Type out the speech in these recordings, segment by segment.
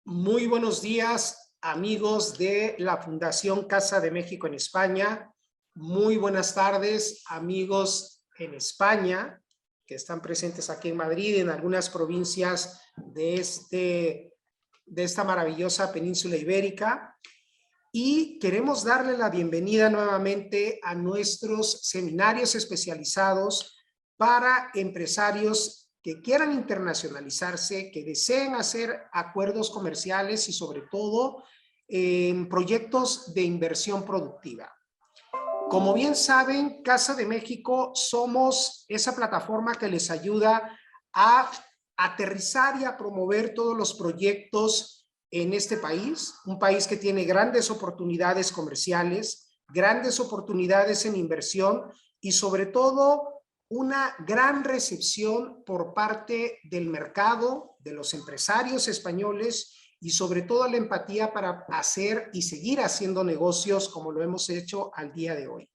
Muy buenos días, amigos de la Fundación Casa de México en España. Muy buenas tardes, amigos en España, que están presentes aquí en Madrid y en algunas provincias de esta maravillosa península ibérica. Y queremos darle la bienvenida nuevamente a nuestros seminarios especializados para empresarios que quieran internacionalizarse, que deseen hacer acuerdos comerciales y sobre todo en proyectos de inversión productiva. Como bien saben, Casa de México somos esa plataforma que les ayuda a aterrizar y a promover todos los proyectos en este país, un país que tiene grandes oportunidades comerciales, grandes oportunidades en inversión y sobre todo una gran recepción por parte del mercado, de los empresarios españoles y sobre todo la empatía para hacer y seguir haciendo negocios como lo hemos hecho al día de hoy.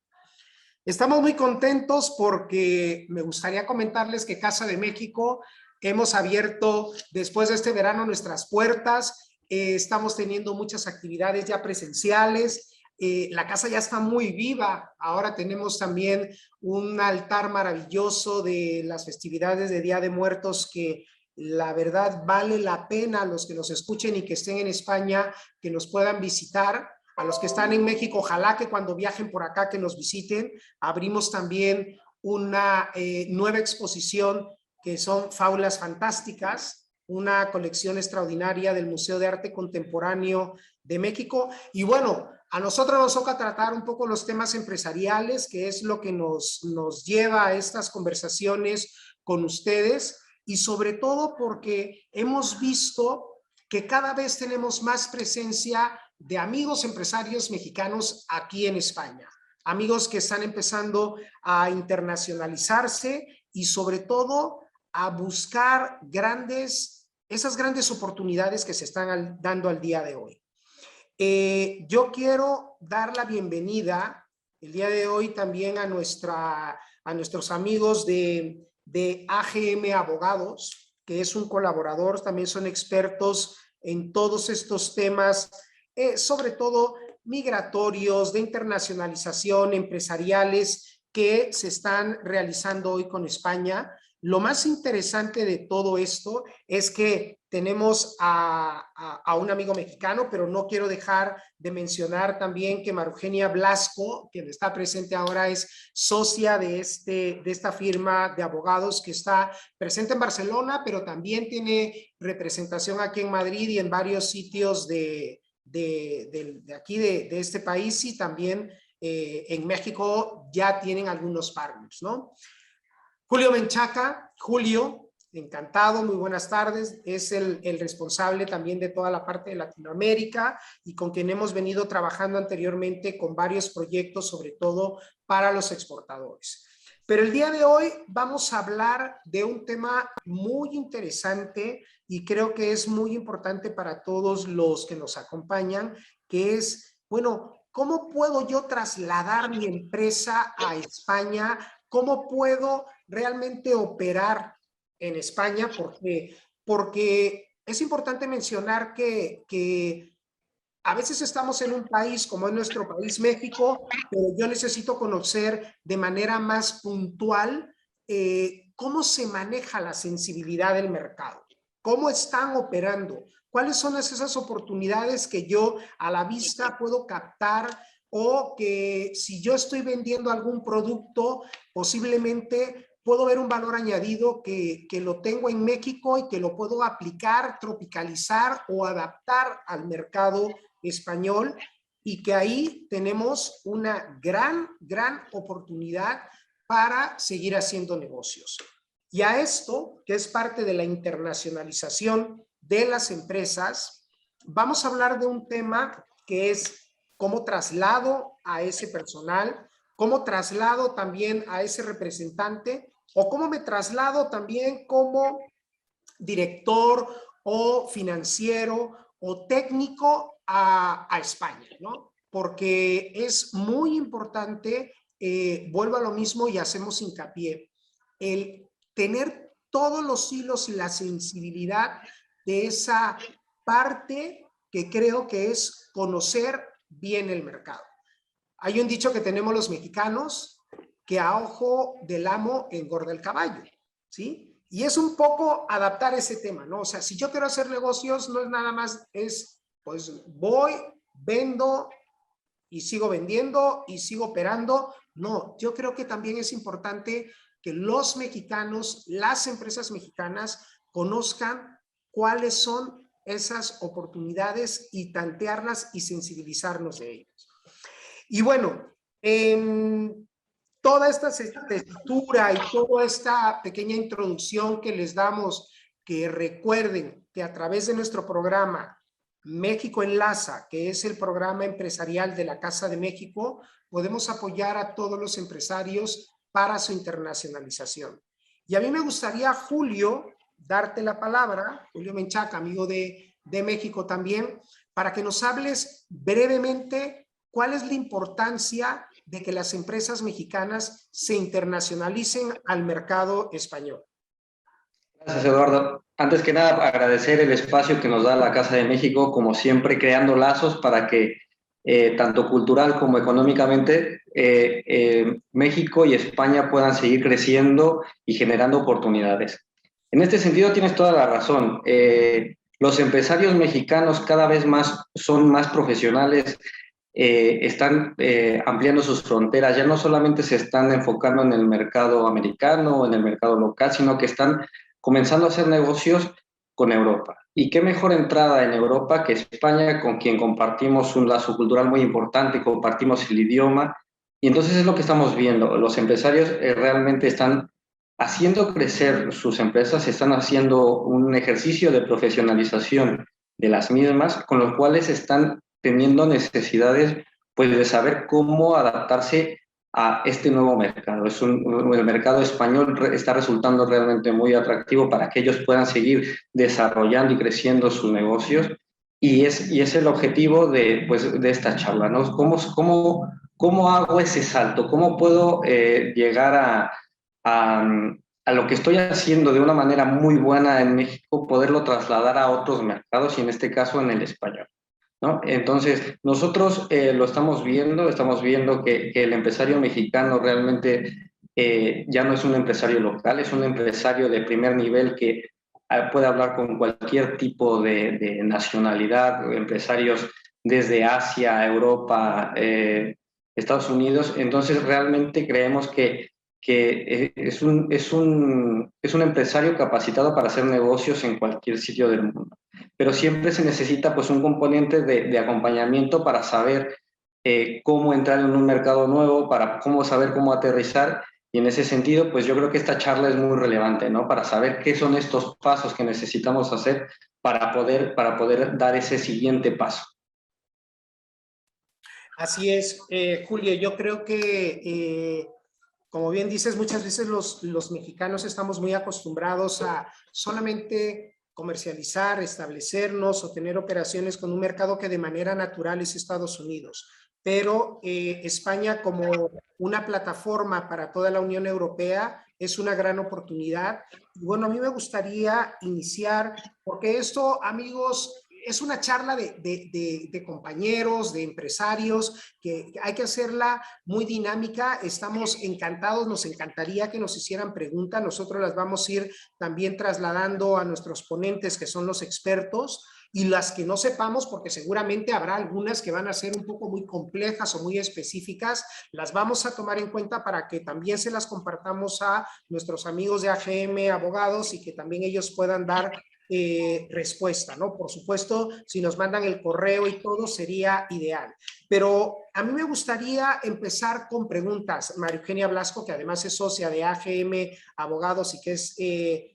Estamos muy contentos porque me gustaría comentarles que Casa de México hemos abierto después de este verano nuestras puertas. Estamos teniendo muchas actividades ya presenciales. La casa ya está muy viva. Ahora tenemos también un altar maravilloso de las festividades de Día de Muertos que la verdad vale la pena los que nos escuchen y que estén en España, que nos puedan visitar. A los que están en México, ojalá que cuando viajen por acá que nos visiten. Abrimos también una nueva exposición que son Fábulas Fantásticas, una colección extraordinaria del Museo de Arte Contemporáneo de México. Y bueno, a nosotros nos toca tratar un poco los temas empresariales, que es lo que nos lleva a estas conversaciones con ustedes, y sobre todo porque hemos visto que cada vez tenemos más presencia de amigos empresarios mexicanos aquí en España, amigos que están empezando a internacionalizarse y sobre todo a buscar esas grandes oportunidades que se están dando al día de hoy. Yo quiero dar la bienvenida el día de hoy también a nuestros amigos de AGM Abogados, que es un colaborador, también son expertos en todos estos temas, sobre todo migratorios, de internacionalización, empresariales, que se están realizando hoy con España. Lo más interesante de todo esto es que tenemos a un amigo mexicano, pero no quiero dejar de mencionar también que María Eugenia Blasco, quien está presente ahora, es socia de esta firma de abogados que está presente en Barcelona, pero también tiene representación aquí en Madrid y en varios sitios de aquí, de este país, y también en México ya tienen algunos partners, ¿no? Julio Menchaca, Julio, encantado, muy buenas tardes, es el responsable también de toda la parte de Latinoamérica y con quien hemos venido trabajando anteriormente con varios proyectos, sobre todo para los exportadores. Pero el día de hoy vamos a hablar de un tema muy interesante y creo que es muy importante para todos los que nos acompañan, que es, bueno, ¿cómo puedo yo trasladar mi empresa a España? ¿Cómo puedo realmente operar en España? Porque es importante mencionar que a veces estamos en un país como es nuestro país, México, pero yo necesito conocer de manera más puntual cómo se maneja la sensibilidad del mercado, cómo están operando, cuáles son esas oportunidades que yo a la vista puedo captar, o que si yo estoy vendiendo algún producto, posiblemente puedo ver un valor añadido que lo tengo en México y que lo puedo aplicar, tropicalizar o adaptar al mercado español, y que ahí tenemos una gran oportunidad para seguir haciendo negocios. Y a esto, que es parte de la internacionalización de las empresas, vamos a hablar de un tema que es cómo traslado a ese personal, cómo traslado también a ese representante, o cómo me traslado también como director o financiero o técnico a España, ¿no? Porque es muy importante, vuelvo a lo mismo y hacemos hincapié, el tener todos los hilos y la sensibilidad de esa parte que creo que es conocer bien el mercado. Hay un dicho que tenemos los mexicanos, que a ojo del amo engorda el caballo, ¿sí? Y es un poco adaptar ese tema, ¿no? O sea, si yo quiero hacer negocios, no es nada más, es, pues voy, vendo y sigo vendiendo y sigo operando. No, yo creo que también es importante que los mexicanos, las empresas mexicanas, conozcan cuáles son esas oportunidades y tantearlas y sensibilizarnos de ellas. Y bueno, toda esta textura y toda esta pequeña introducción que les damos, que recuerden que a través de nuestro programa México Enlaza, que es el programa empresarial de la Casa de México, podemos apoyar a todos los empresarios para su internacionalización. Y a mí me gustaría, Julio, darte la palabra, Julio Menchaca, amigo de México también, para que nos hables brevemente cuál es la importancia de que las empresas mexicanas se internacionalicen al mercado español. Gracias, Eduardo. Antes que nada, agradecer el espacio que nos da la Casa de México, como siempre, creando lazos para que tanto cultural como económicamente México y España puedan seguir creciendo y generando oportunidades. En este sentido, tienes toda la razón. Los empresarios mexicanos cada vez más son más profesionales, están ampliando sus fronteras, ya no solamente se están enfocando en el mercado americano o en el mercado local, sino que están comenzando a hacer negocios con Europa. Y qué mejor entrada en Europa que España, con quien compartimos un lazo cultural muy importante, compartimos el idioma. Y entonces es lo que estamos viendo. Los empresarios realmente están haciendo crecer sus empresas, están haciendo un ejercicio de profesionalización de las mismas, con los cuales están teniendo necesidades pues, de saber cómo adaptarse a este nuevo mercado. El mercado español está resultando realmente muy atractivo para que ellos puedan seguir desarrollando y creciendo sus negocios y es el objetivo pues, de esta charla, ¿no? ¿Cómo hago ese salto? ¿Cómo puedo llegar a lo que estoy haciendo de una manera muy buena en México, poderlo trasladar a otros mercados y en este caso en el español? ¿No? Entonces, nosotros lo estamos viendo que el empresario mexicano realmente ya no es un empresario local, es un empresario de primer nivel que puede hablar con cualquier tipo de nacionalidad, empresarios desde Asia, Europa, Estados Unidos. Entonces, realmente creemos que es un empresario capacitado para hacer negocios en cualquier sitio del mundo. Pero siempre se necesita pues un componente de acompañamiento para saber cómo entrar en un mercado nuevo, para cómo saber cómo aterrizar. Y en ese sentido, pues yo creo que esta charla es muy relevante, ¿no? Para saber qué son estos pasos que necesitamos hacer para poder dar ese siguiente paso. Así es, Julio, yo creo que, como bien dices, muchas veces los mexicanos estamos muy acostumbrados a solamente comercializar, establecernos o tener operaciones con un mercado que de manera natural es Estados Unidos. Pero España como una plataforma para toda la Unión Europea es una gran oportunidad. Y bueno, a mí me gustaría iniciar, porque esto, amigos, es una charla de compañeros, de empresarios, que hay que hacerla muy dinámica. Estamos encantados, nos encantaría que nos hicieran preguntas. Nosotros las vamos a ir también trasladando a nuestros ponentes, que son los expertos, y las que no sepamos, porque seguramente habrá algunas que van a ser un poco muy complejas o muy específicas, las vamos a tomar en cuenta para que también se las compartamos a nuestros amigos de AGM Abogados y que también ellos puedan dar respuesta, ¿no? Por supuesto, si nos mandan el correo y todo sería ideal. Pero a mí me gustaría empezar con preguntas. María Eugenia Blasco, que además es socia de AGM Abogados y que es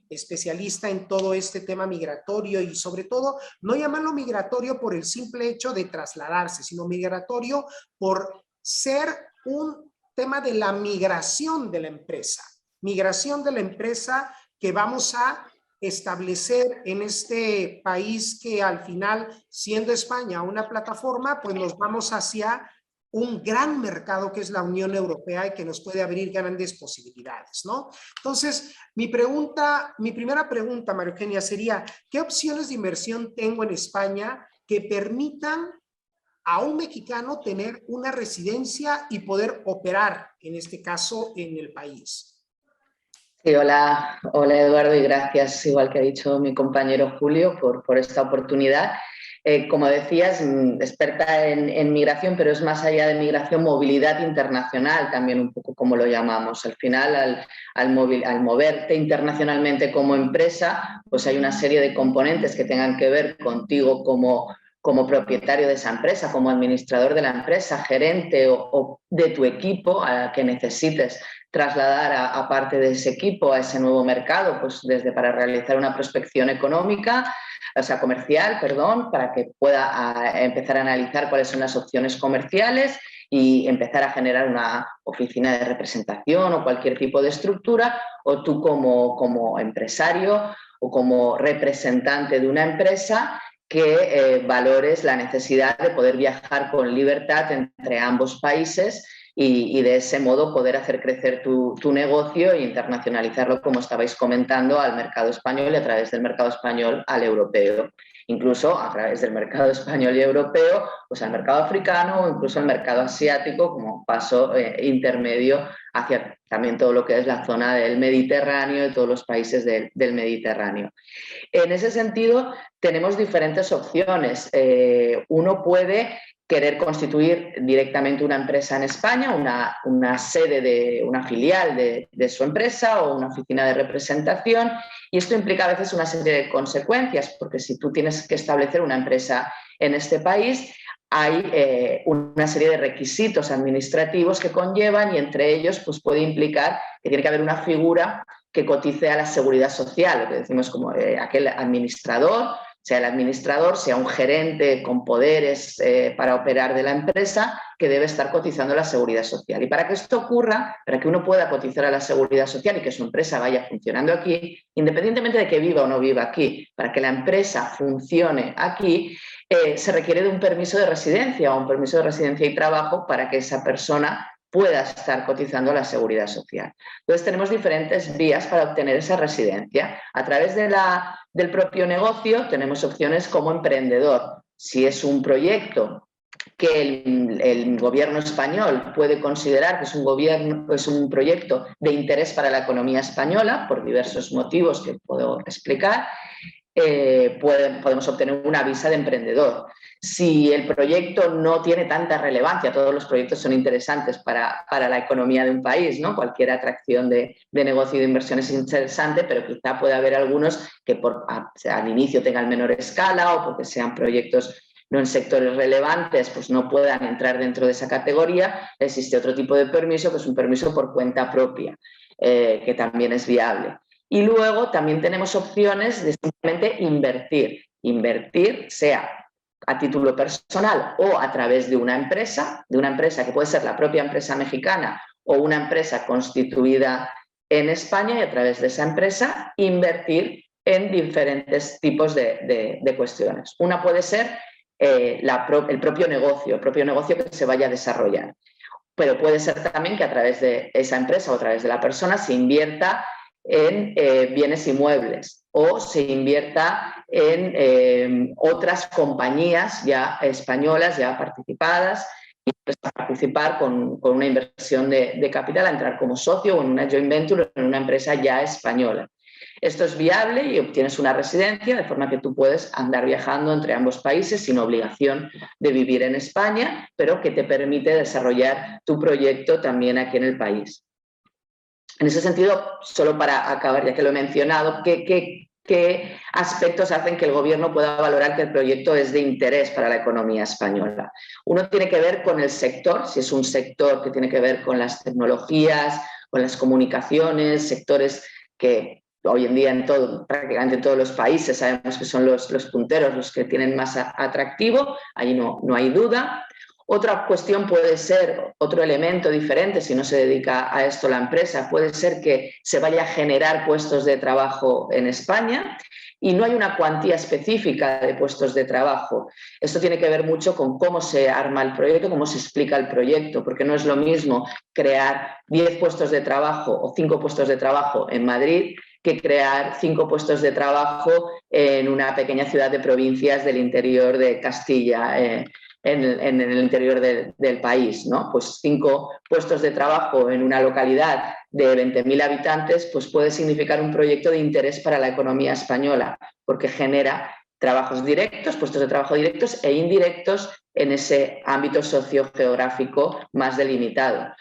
especialista en todo este tema migratorio y sobre todo no llamarlo migratorio por el simple hecho de trasladarse, sino migratorio por ser un tema de la migración de la empresa. Migración de la empresa que vamos a establecer en este país que al final, siendo España una plataforma, pues nos vamos hacia un gran mercado que es la Unión Europea y que nos puede abrir grandes posibilidades, ¿no? Entonces, mi primera pregunta, María Eugenia, sería, ¿qué opciones de inversión tengo en España que permitan a un mexicano tener una residencia y poder operar, en este caso, en el país? Sí, hola, hola Eduardo, y gracias, igual que ha dicho mi compañero Julio, por esta oportunidad. Como decías, experta en migración, pero es más allá de migración, movilidad internacional, también un poco como lo llamamos. Al final, al moverte internacionalmente como empresa, pues hay una serie de componentes que tengan que ver contigo como propietario de esa empresa, como administrador de la empresa, gerente o de tu equipo a que necesites trasladar a parte de ese equipo a ese nuevo mercado, pues desde para realizar una prospección económica, o sea, comercial, perdón, para que pueda empezar a analizar cuáles son las opciones comerciales y empezar a generar una oficina de representación o cualquier tipo de estructura, o tú como empresario o como representante de una empresa que valores la necesidad de poder viajar con libertad entre ambos países y de ese modo poder hacer crecer tu negocio e internacionalizarlo, como estabais comentando, al mercado español y a través del mercado español al europeo. Incluso a través del mercado español y europeo, pues al mercado africano o incluso al mercado asiático como paso intermedio hacia también todo lo que es la zona del Mediterráneo y todos los países del Mediterráneo. En ese sentido, tenemos diferentes opciones. Uno puede querer constituir directamente una empresa en España, una sede, una filial de su empresa o una oficina de representación, y esto implica a veces una serie de consecuencias, porque si tú tienes que establecer una empresa en este país, hay una serie de requisitos administrativos que conllevan, y entre ellos pues, puede implicar que tiene que haber una figura que cotice a la seguridad social, lo que decimos como aquel administrador, sea el administrador, sea un gerente con poderes para operar de la empresa, que debe estar cotizando a la seguridad social. Y para que esto ocurra, para que uno pueda cotizar a la seguridad social y que su empresa vaya funcionando aquí, independientemente de que viva o no viva aquí, para que la empresa funcione aquí, se requiere de un permiso de residencia o un permiso de residencia y trabajo para que esa persona pueda estar cotizando a la seguridad social. Entonces tenemos diferentes vías para obtener esa residencia. A través del propio negocio tenemos opciones como emprendedor. Si es un proyecto que el gobierno español puede considerar que es un proyecto de interés para la economía española, por diversos motivos que puedo explicar, podemos obtener una visa de emprendedor. Si el proyecto no tiene tanta relevancia, todos los proyectos son interesantes para la economía de un país, ¿no? Cualquier atracción de negocio y de inversión es interesante, pero quizá puede haber algunos que al inicio tengan menor escala o porque sean proyectos no en sectores relevantes, pues no puedan entrar dentro de esa categoría. Existe otro tipo de permiso, que es un permiso por cuenta propia, que también es viable. Y luego también tenemos opciones de simplemente invertir. Invertir sea a título personal o a través de una empresa que puede ser la propia empresa mexicana o una empresa constituida en España, y a través de esa empresa invertir en diferentes tipos de cuestiones. Una puede ser el propio negocio que se vaya a desarrollar, pero puede ser también que a través de esa empresa o a través de la persona se invierta en bienes inmuebles o se invierta en otras compañías ya españolas, ya participadas, y participar con una inversión de capital, a entrar como socio o en una joint venture en una empresa ya española. Esto es viable y obtienes una residencia, de forma que tú puedes andar viajando entre ambos países sin obligación de vivir en España, pero que te permite desarrollar tu proyecto también aquí en el país. En ese sentido, solo para acabar, ya que lo he mencionado, ¿qué aspectos hacen que el gobierno pueda valorar que el proyecto es de interés para la economía española? Uno tiene que ver con el sector, si es un sector que tiene que ver con las con las comunicaciones, sectores que hoy en día prácticamente en todos los países sabemos que son los punteros, los que tienen más atractivo, ahí no hay duda. Otra cuestión puede ser, otro elemento diferente, si no se dedica a esto la empresa, puede ser que se vaya a generar puestos de trabajo en España, y no hay una cuantía específica de puestos de trabajo. Esto tiene que ver mucho con cómo se arma el proyecto, cómo se explica el proyecto, porque no es lo mismo crear 10 puestos de trabajo o 5 puestos de trabajo en Madrid que crear 5 puestos de trabajo en una pequeña ciudad de provincias del interior de Castilla, en el interior del país, ¿no? Pues 5 puestos de trabajo en una localidad de 20.000 habitantes pues puede significar un proyecto de interés para la economía española, porque genera trabajos directos, puestos de trabajo directos e indirectos en ese ámbito sociogeográfico más delimitado.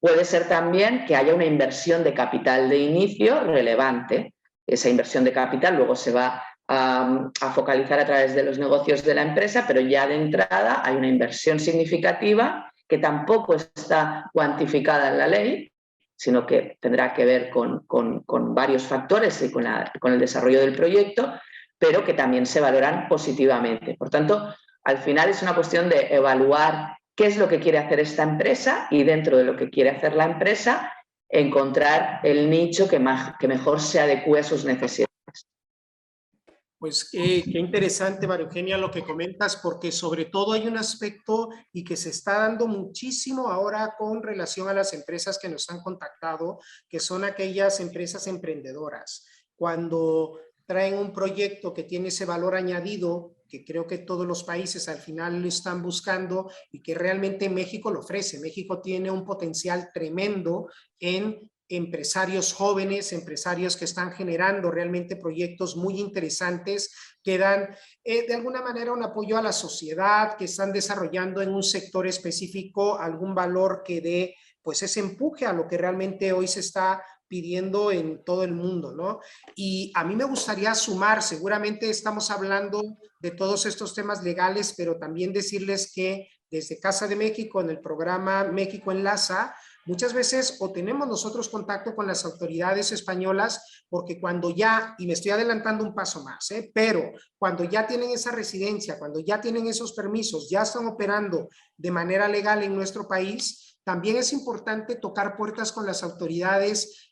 Puede ser también que haya una inversión de capital de inicio relevante. Esa inversión de capital luego se va a focalizar a través de los negocios de la empresa, pero ya de entrada hay una inversión significativa que tampoco está cuantificada en la ley, sino que tendrá que ver con varios factores y con el desarrollo del proyecto, pero que también se valoran positivamente. Por tanto, al final es una cuestión de evaluar qué es lo que quiere hacer esta empresa y dentro de lo que quiere hacer la empresa encontrar el nicho que mejor se adecue a sus necesidades. Pues qué interesante, María Eugenia, lo que comentas, porque sobre todo hay un aspecto y que se está dando muchísimo ahora con relación a las empresas que nos han contactado, que son aquellas empresas emprendedoras. Cuando traen un proyecto que tiene ese valor añadido, que creo que todos los países al final lo están buscando y que realmente México lo ofrece. México tiene un potencial tremendo en empresarios jóvenes, empresarios que están generando realmente proyectos muy interesantes, que dan de alguna manera un apoyo a la sociedad, que están desarrollando en un sector específico algún valor que dé pues ese empuje a lo que realmente hoy se está pidiendo en todo el mundo, ¿no? Y a mí me gustaría sumar, seguramente estamos hablando de todos estos temas legales, pero también decirles que desde Casa de México, en el programa México Enlaza, muchas veces o tenemos nosotros contacto con las autoridades españolas porque cuando ya, y me estoy adelantando un paso más, pero cuando ya tienen esa residencia, cuando ya tienen esos permisos, ya están operando de manera legal en nuestro país, también es importante tocar puertas con las autoridades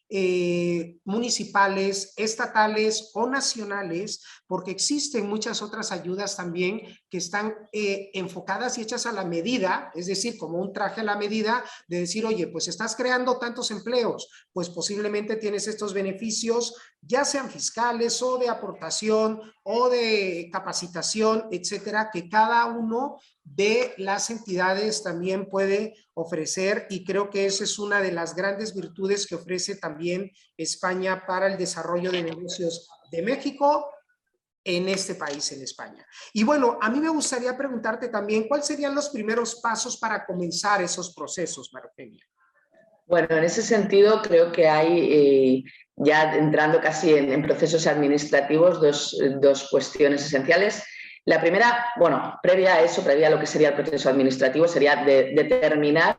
municipales, estatales o nacionales, porque existen muchas otras ayudas también que están enfocadas y hechas a la medida, es decir, como un traje a la medida de decir, oye, pues estás creando tantos empleos, pues posiblemente tienes estos beneficios, ya sean fiscales o de aportación o de capacitación, etcétera, que cada uno de las entidades también puede ofrecer, y creo que esa es una de las grandes virtudes que ofrece también España para el desarrollo de negocios de México en este país, en España. Y bueno, a mí me gustaría preguntarte también, ¿cuáles serían los primeros pasos para comenzar esos procesos, María Eugenia? Bueno, en ese sentido creo que hay, ya entrando casi en procesos administrativos, dos cuestiones esenciales. La primera, bueno, previa a eso, previa a lo que sería el proceso administrativo, sería determinar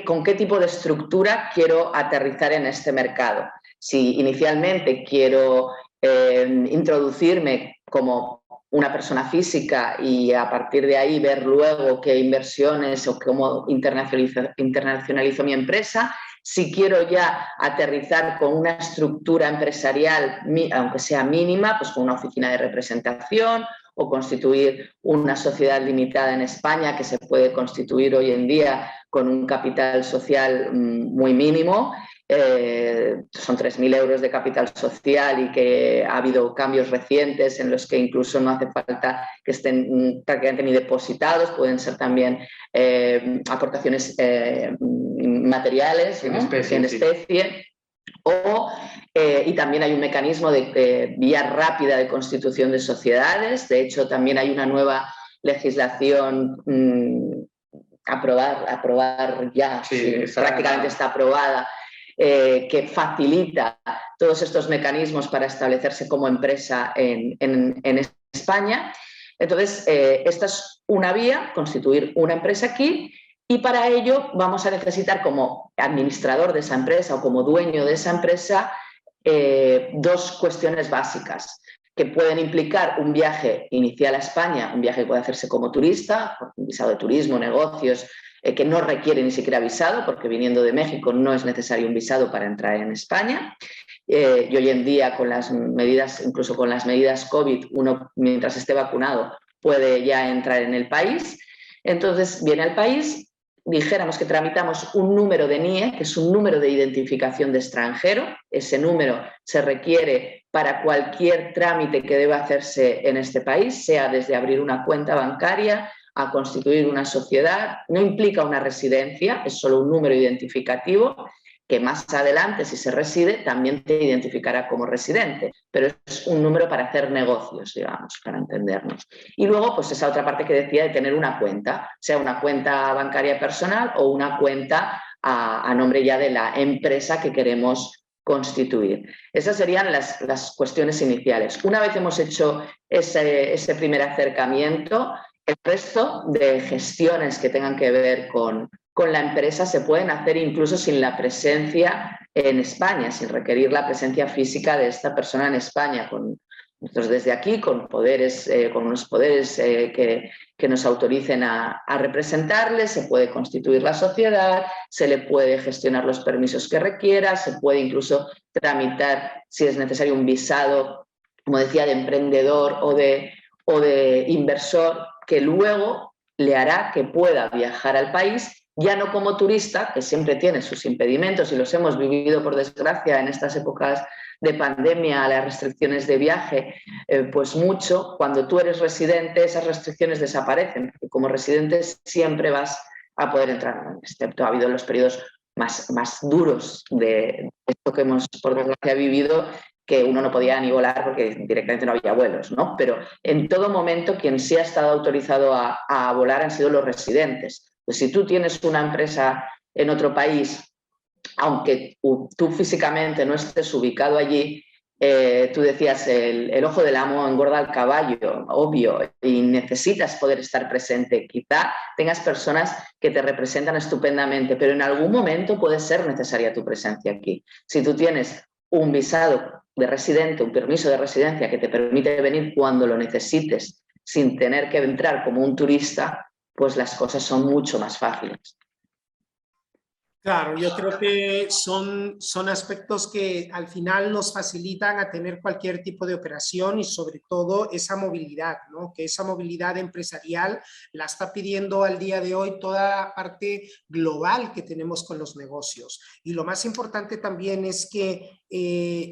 con qué tipo de estructura quiero aterrizar en este mercado. Si inicialmente quiero introducirme como una persona física y a partir de ahí ver luego qué inversiones o cómo internacionalizo mi empresa, si quiero ya aterrizar con una estructura empresarial, aunque sea mínima, pues con una oficina de representación o constituir una sociedad limitada en España que se puede constituir hoy en día con un capital social muy mínimo. Son 3.000 euros de capital social y que ha habido cambios recientes en los que incluso no hace falta que estén prácticamente ni depositados, pueden ser también aportaciones materiales, ¿no? en especie. Y también hay un mecanismo de vía rápida de constitución de sociedades. De hecho, también hay una nueva legislación aprobar ya, prácticamente está aprobada, que facilita todos estos mecanismos para establecerse como empresa en España. Entonces, esta es una vía, constituir una empresa aquí, y para ello vamos a necesitar como administrador de esa empresa o como dueño de esa empresa dos cuestiones básicas que pueden implicar un viaje inicial a España, un viaje que puede hacerse como turista, un visado de turismo, negocios, que no requiere ni siquiera visado, porque viniendo de México no es necesario un visado para entrar en España. y hoy en día con las medidas, incluso con las medidas COVID, uno mientras esté vacunado puede ya entrar en el país. Entonces viene al país, dijéramos que tramitamos un número de NIE, que es un número de identificación de extranjero. Ese número se requiere para cualquier trámite que deba hacerse en este país, sea desde abrir una cuenta bancaria a constituir una sociedad. No implica una residencia, es solo un número identificativo que más adelante, si se reside, también te identificará como residente, pero es un número para hacer negocios, digamos, para entendernos. Y luego, pues esa otra parte que decía de tener una cuenta, sea una cuenta bancaria personal o una cuenta a nombre ya de la empresa que queremos constituir. Esas serían las cuestiones iniciales. Una vez hemos hecho ese primer acercamiento, el resto de gestiones que tengan que ver con la empresa se pueden hacer incluso sin la presencia en España, sin requerir la presencia física de esta persona en España. Nosotros desde aquí, con unos poderes que nos autoricen a representarle, se puede constituir la sociedad, se le puede gestionar los permisos que requiera, se puede incluso tramitar, si es necesario, un visado, como decía, de emprendedor o de inversor, que luego le hará que pueda viajar al país, ya no como turista, que siempre tiene sus impedimentos y los hemos vivido, por desgracia, en estas épocas de pandemia, las restricciones de viaje, pues mucho. Cuando tú eres residente, esas restricciones desaparecen, porque como residente siempre vas a poder entrar, excepto ha habido los periodos más duros de esto que hemos, por desgracia, vivido, que uno no podía ni volar porque directamente no había vuelos, ¿no? Pero en todo momento quien sí ha estado autorizado a volar han sido los residentes. Pues si tú tienes una empresa en otro país, aunque tú físicamente no estés ubicado allí, tú decías, el ojo del amo engorda al caballo, obvio, y necesitas poder estar presente. Quizá tengas personas que te representan estupendamente, pero en algún momento puede ser necesaria tu presencia aquí. Si tú tienes un visado de residente, un permiso de residencia que te permite venir cuando lo necesites sin tener que entrar como un turista, pues las cosas son mucho más fáciles. Claro, yo creo que son aspectos que al final nos facilitan a tener cualquier tipo de operación y sobre todo esa movilidad, ¿no? Que esa movilidad empresarial la está pidiendo al día de hoy toda parte global que tenemos con los negocios. Y lo más importante también es que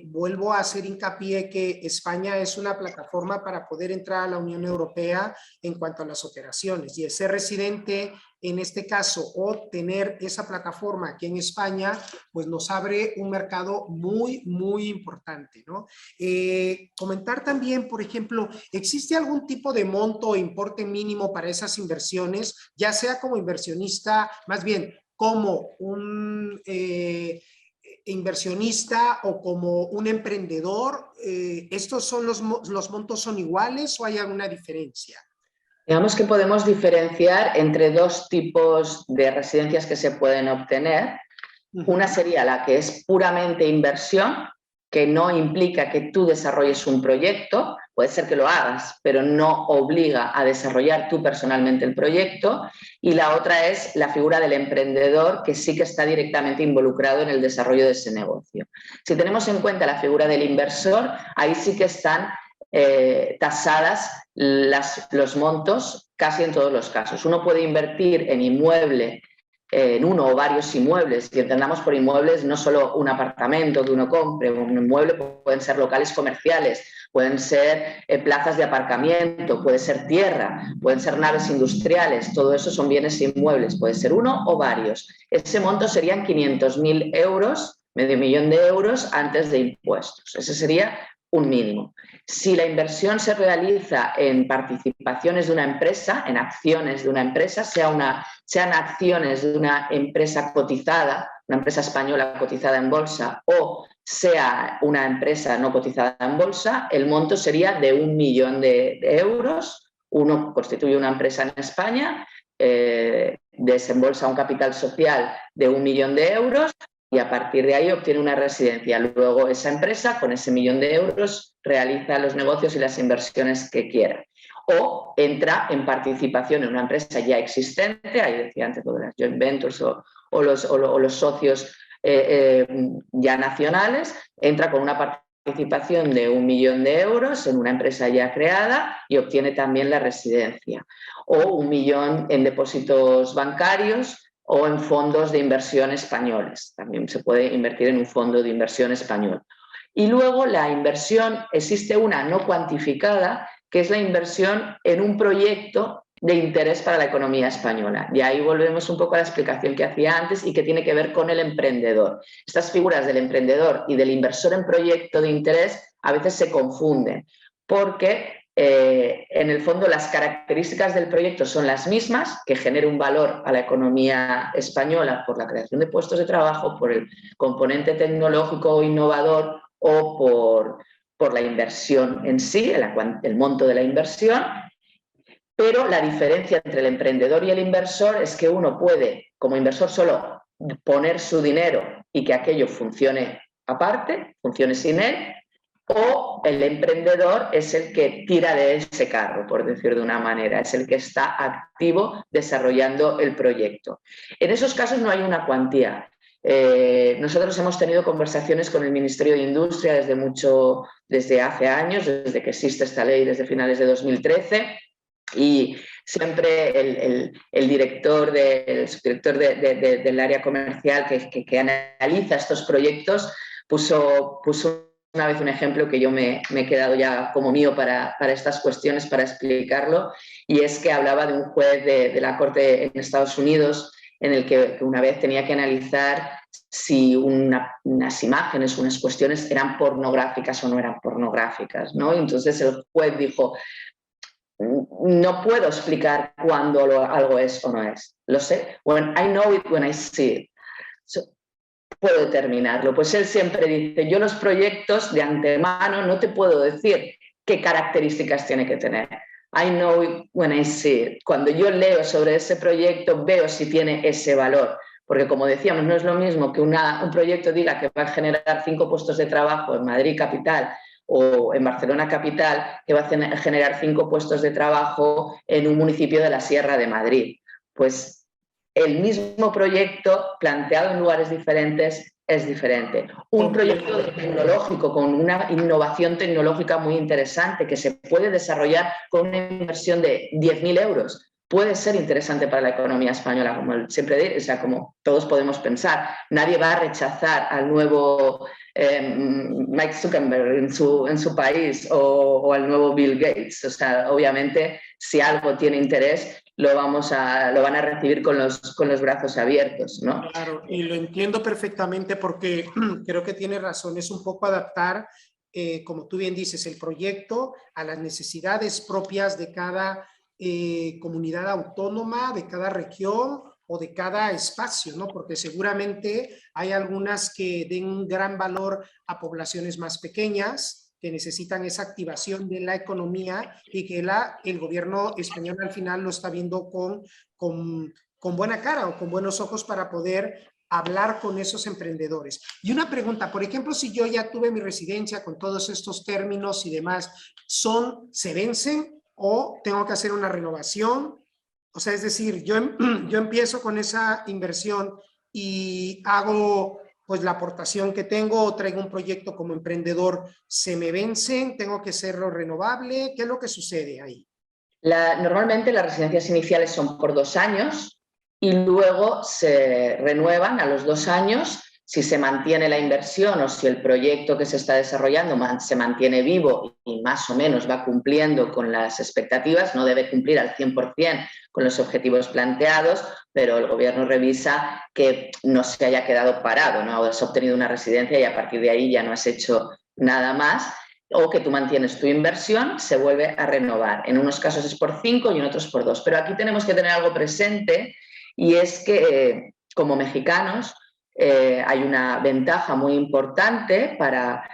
vuelvo a hacer hincapié que España es una plataforma para poder entrar a la Unión Europea en cuanto a las operaciones y el ser residente en este caso, o tener esa plataforma aquí en España, pues nos abre un mercado muy, muy importante, ¿no? Comentar también, por ejemplo, ¿existe algún tipo de monto o importe mínimo para esas inversiones, ya sea como inversionista, más bien como un inversionista o como un emprendedor? ¿Estos son los montos son iguales o hay alguna diferencia? Digamos que podemos diferenciar entre dos tipos de residencias que se pueden obtener. Una sería la que es puramente inversión, que no implica que tú desarrolles un proyecto, puede ser que lo hagas, pero no obliga a desarrollar tú personalmente el proyecto. Y la otra es la figura del emprendedor, que sí que está directamente involucrado en el desarrollo de ese negocio. Si tenemos en cuenta la figura del inversor, ahí sí que están tasadas los montos casi en todos los casos. Uno puede invertir en inmueble, en uno o varios inmuebles, y entendamos por inmuebles no solo un apartamento que uno compre, un inmueble pueden ser locales comerciales, pueden ser plazas de aparcamiento, puede ser tierra, pueden ser naves industriales, todo eso son bienes inmuebles, puede ser uno o varios. Ese monto serían 500.000 euros, medio millón de euros antes de impuestos. Ese sería un mínimo. Si la inversión se realiza en participaciones de una empresa, en acciones de una empresa, sean acciones de una empresa cotizada, una empresa española cotizada en bolsa, o sea una empresa no cotizada en bolsa, el monto sería de 1 millón de euros. Uno constituye una empresa en España, desembolsa un capital social de 1 millón de euros, y a partir de ahí obtiene una residencia. Luego esa empresa con ese 1 millón de euros realiza los negocios y las inversiones que quiera. O entra en participación en una empresa ya existente, ahí decía antes lo de las joint ventures o los socios ya nacionales, entra con una participación de 1 millón de euros en una empresa ya creada y obtiene también la residencia. O 1 millón en depósitos bancarios o en fondos de inversión españoles. También se puede invertir en un fondo de inversión español. Y luego la inversión, existe una no cuantificada, que es la inversión en un proyecto de interés para la economía española. Y ahí volvemos un poco a la explicación que hacía antes y que tiene que ver con el emprendedor. Estas figuras del emprendedor y del inversor en proyecto de interés a veces se confunden, porque en el fondo las características del proyecto son las mismas, que genere un valor a la economía española por la creación de puestos de trabajo, por el componente tecnológico o innovador o por la inversión en sí, el monto de la inversión, pero la diferencia entre el emprendedor y el inversor es que uno puede, como inversor, solo poner su dinero y que aquello funcione aparte, funcione sin él, o el emprendedor es el que tira de ese carro, por decir de una manera, es el que está activo desarrollando el proyecto. En esos casos no hay una cuantía. Nosotros hemos tenido conversaciones con el Ministerio de Industria desde hace años, desde que existe esta ley, desde finales de 2013, y siempre el subdirector del área comercial que analiza estos proyectos puso una vez un ejemplo que yo me he quedado ya como mío para estas cuestiones, para explicarlo, y es que hablaba de un juez de la Corte en Estados Unidos en el que una vez tenía que analizar si unas imágenes, unas cuestiones eran pornográficas o no eran pornográficas, ¿no? Entonces el juez dijo: no puedo explicar cuándo algo es o no es. Lo sé. I know it when I see it. Puedo determinarlo. Pues él siempre dice: yo los proyectos de antemano no te puedo decir qué características tiene que tener. I know it when I see it. Cuando yo leo sobre ese proyecto, veo si tiene ese valor. Porque, como decíamos, no es lo mismo que un proyecto diga que va a generar 5 puestos de trabajo en Madrid capital o en Barcelona capital, que va a generar 5 puestos de trabajo en un municipio de la Sierra de Madrid. Pues el mismo proyecto planteado en lugares diferentes es diferente. Un proyecto tecnológico con una innovación tecnológica muy interesante que se puede desarrollar con una inversión de 10.000 euros puede ser interesante para la economía española, como siempre digo, o sea, como todos podemos pensar. Nadie va a rechazar al nuevo Mike Zuckerberg en su país o al nuevo Bill Gates. O sea, obviamente, si algo tiene interés, lo van a recibir con los brazos abiertos, ¿no? Claro, y lo entiendo perfectamente porque creo que tiene razón, es un poco adaptar, como tú bien dices, el proyecto a las necesidades propias de cada comunidad autónoma, de cada región o de cada espacio, ¿no? Porque seguramente hay algunas que den un gran valor a poblaciones más pequeñas, que necesitan esa activación de la economía y que el gobierno español al final lo está viendo con buena cara o con buenos ojos para poder hablar con esos emprendedores. Y una pregunta, por ejemplo, si yo ya tuve mi residencia con todos estos términos y demás, ¿se vencen o tengo que hacer una renovación? O sea, es decir, yo empiezo con esa inversión y hago pues la aportación que tengo o traigo un proyecto como emprendedor, ¿se me vencen? ¿Tengo que hacerlo renovable? ¿Qué es lo que sucede ahí? Normalmente las residencias iniciales son por 2 años y luego se renuevan a los 2 años si se mantiene la inversión o si el proyecto que se está desarrollando se mantiene vivo y más o menos va cumpliendo con las expectativas. No debe cumplir al 100% con los objetivos planteados, pero el gobierno revisa que no se haya quedado parado, ¿no? Has obtenido una residencia y a partir de ahí ya no has hecho nada más, o que tú mantienes tu inversión, se vuelve a renovar. En unos casos es por 5 y en otros por 2. Pero aquí tenemos que tener algo presente y es que como mexicanos hay una ventaja muy importante para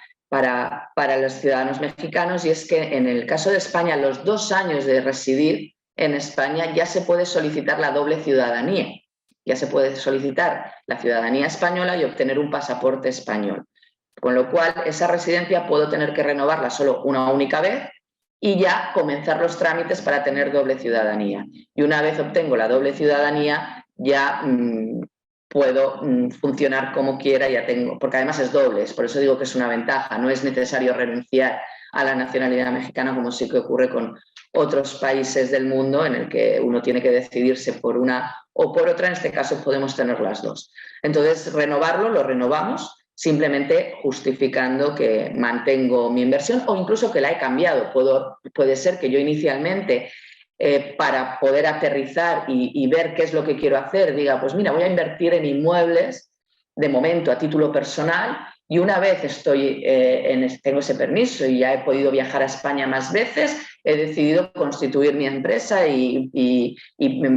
los ciudadanos mexicanos, y es que en el caso de España, los 2 años de residir en España ya se puede solicitar la doble ciudadanía. Ya se puede solicitar la ciudadanía española y obtener un pasaporte español. Con lo cual, esa residencia puedo tener que renovarla solo una única vez y ya comenzar los trámites para tener doble ciudadanía. Y una vez obtengo la doble ciudadanía, ya puedo funcionar como quiera, ya tengo, porque además es doble, por eso digo que es una ventaja, no es necesario renunciar a la nacionalidad mexicana como sí que ocurre con otros países del mundo en el que uno tiene que decidirse por una o por otra, en este caso podemos tener las dos. Entonces, renovarlo, lo renovamos, simplemente justificando que mantengo mi inversión o incluso que la he cambiado. Puede ser que yo inicialmente, para poder aterrizar y ver qué es lo que quiero hacer, diga, pues mira, voy a invertir en inmuebles de momento a título personal y una vez tengo ese permiso y ya he podido viajar a España más veces, he decidido constituir mi empresa y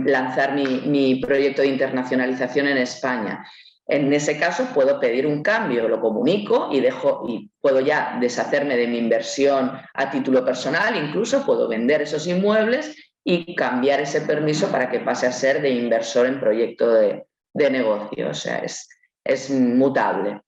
lanzar mi proyecto de internacionalización en España. En ese caso puedo pedir un cambio, lo comunico y puedo ya deshacerme de mi inversión a título personal, incluso puedo vender esos inmuebles y cambiar ese permiso para que pase a ser de inversor en proyecto de negocio. O sea, es mutable.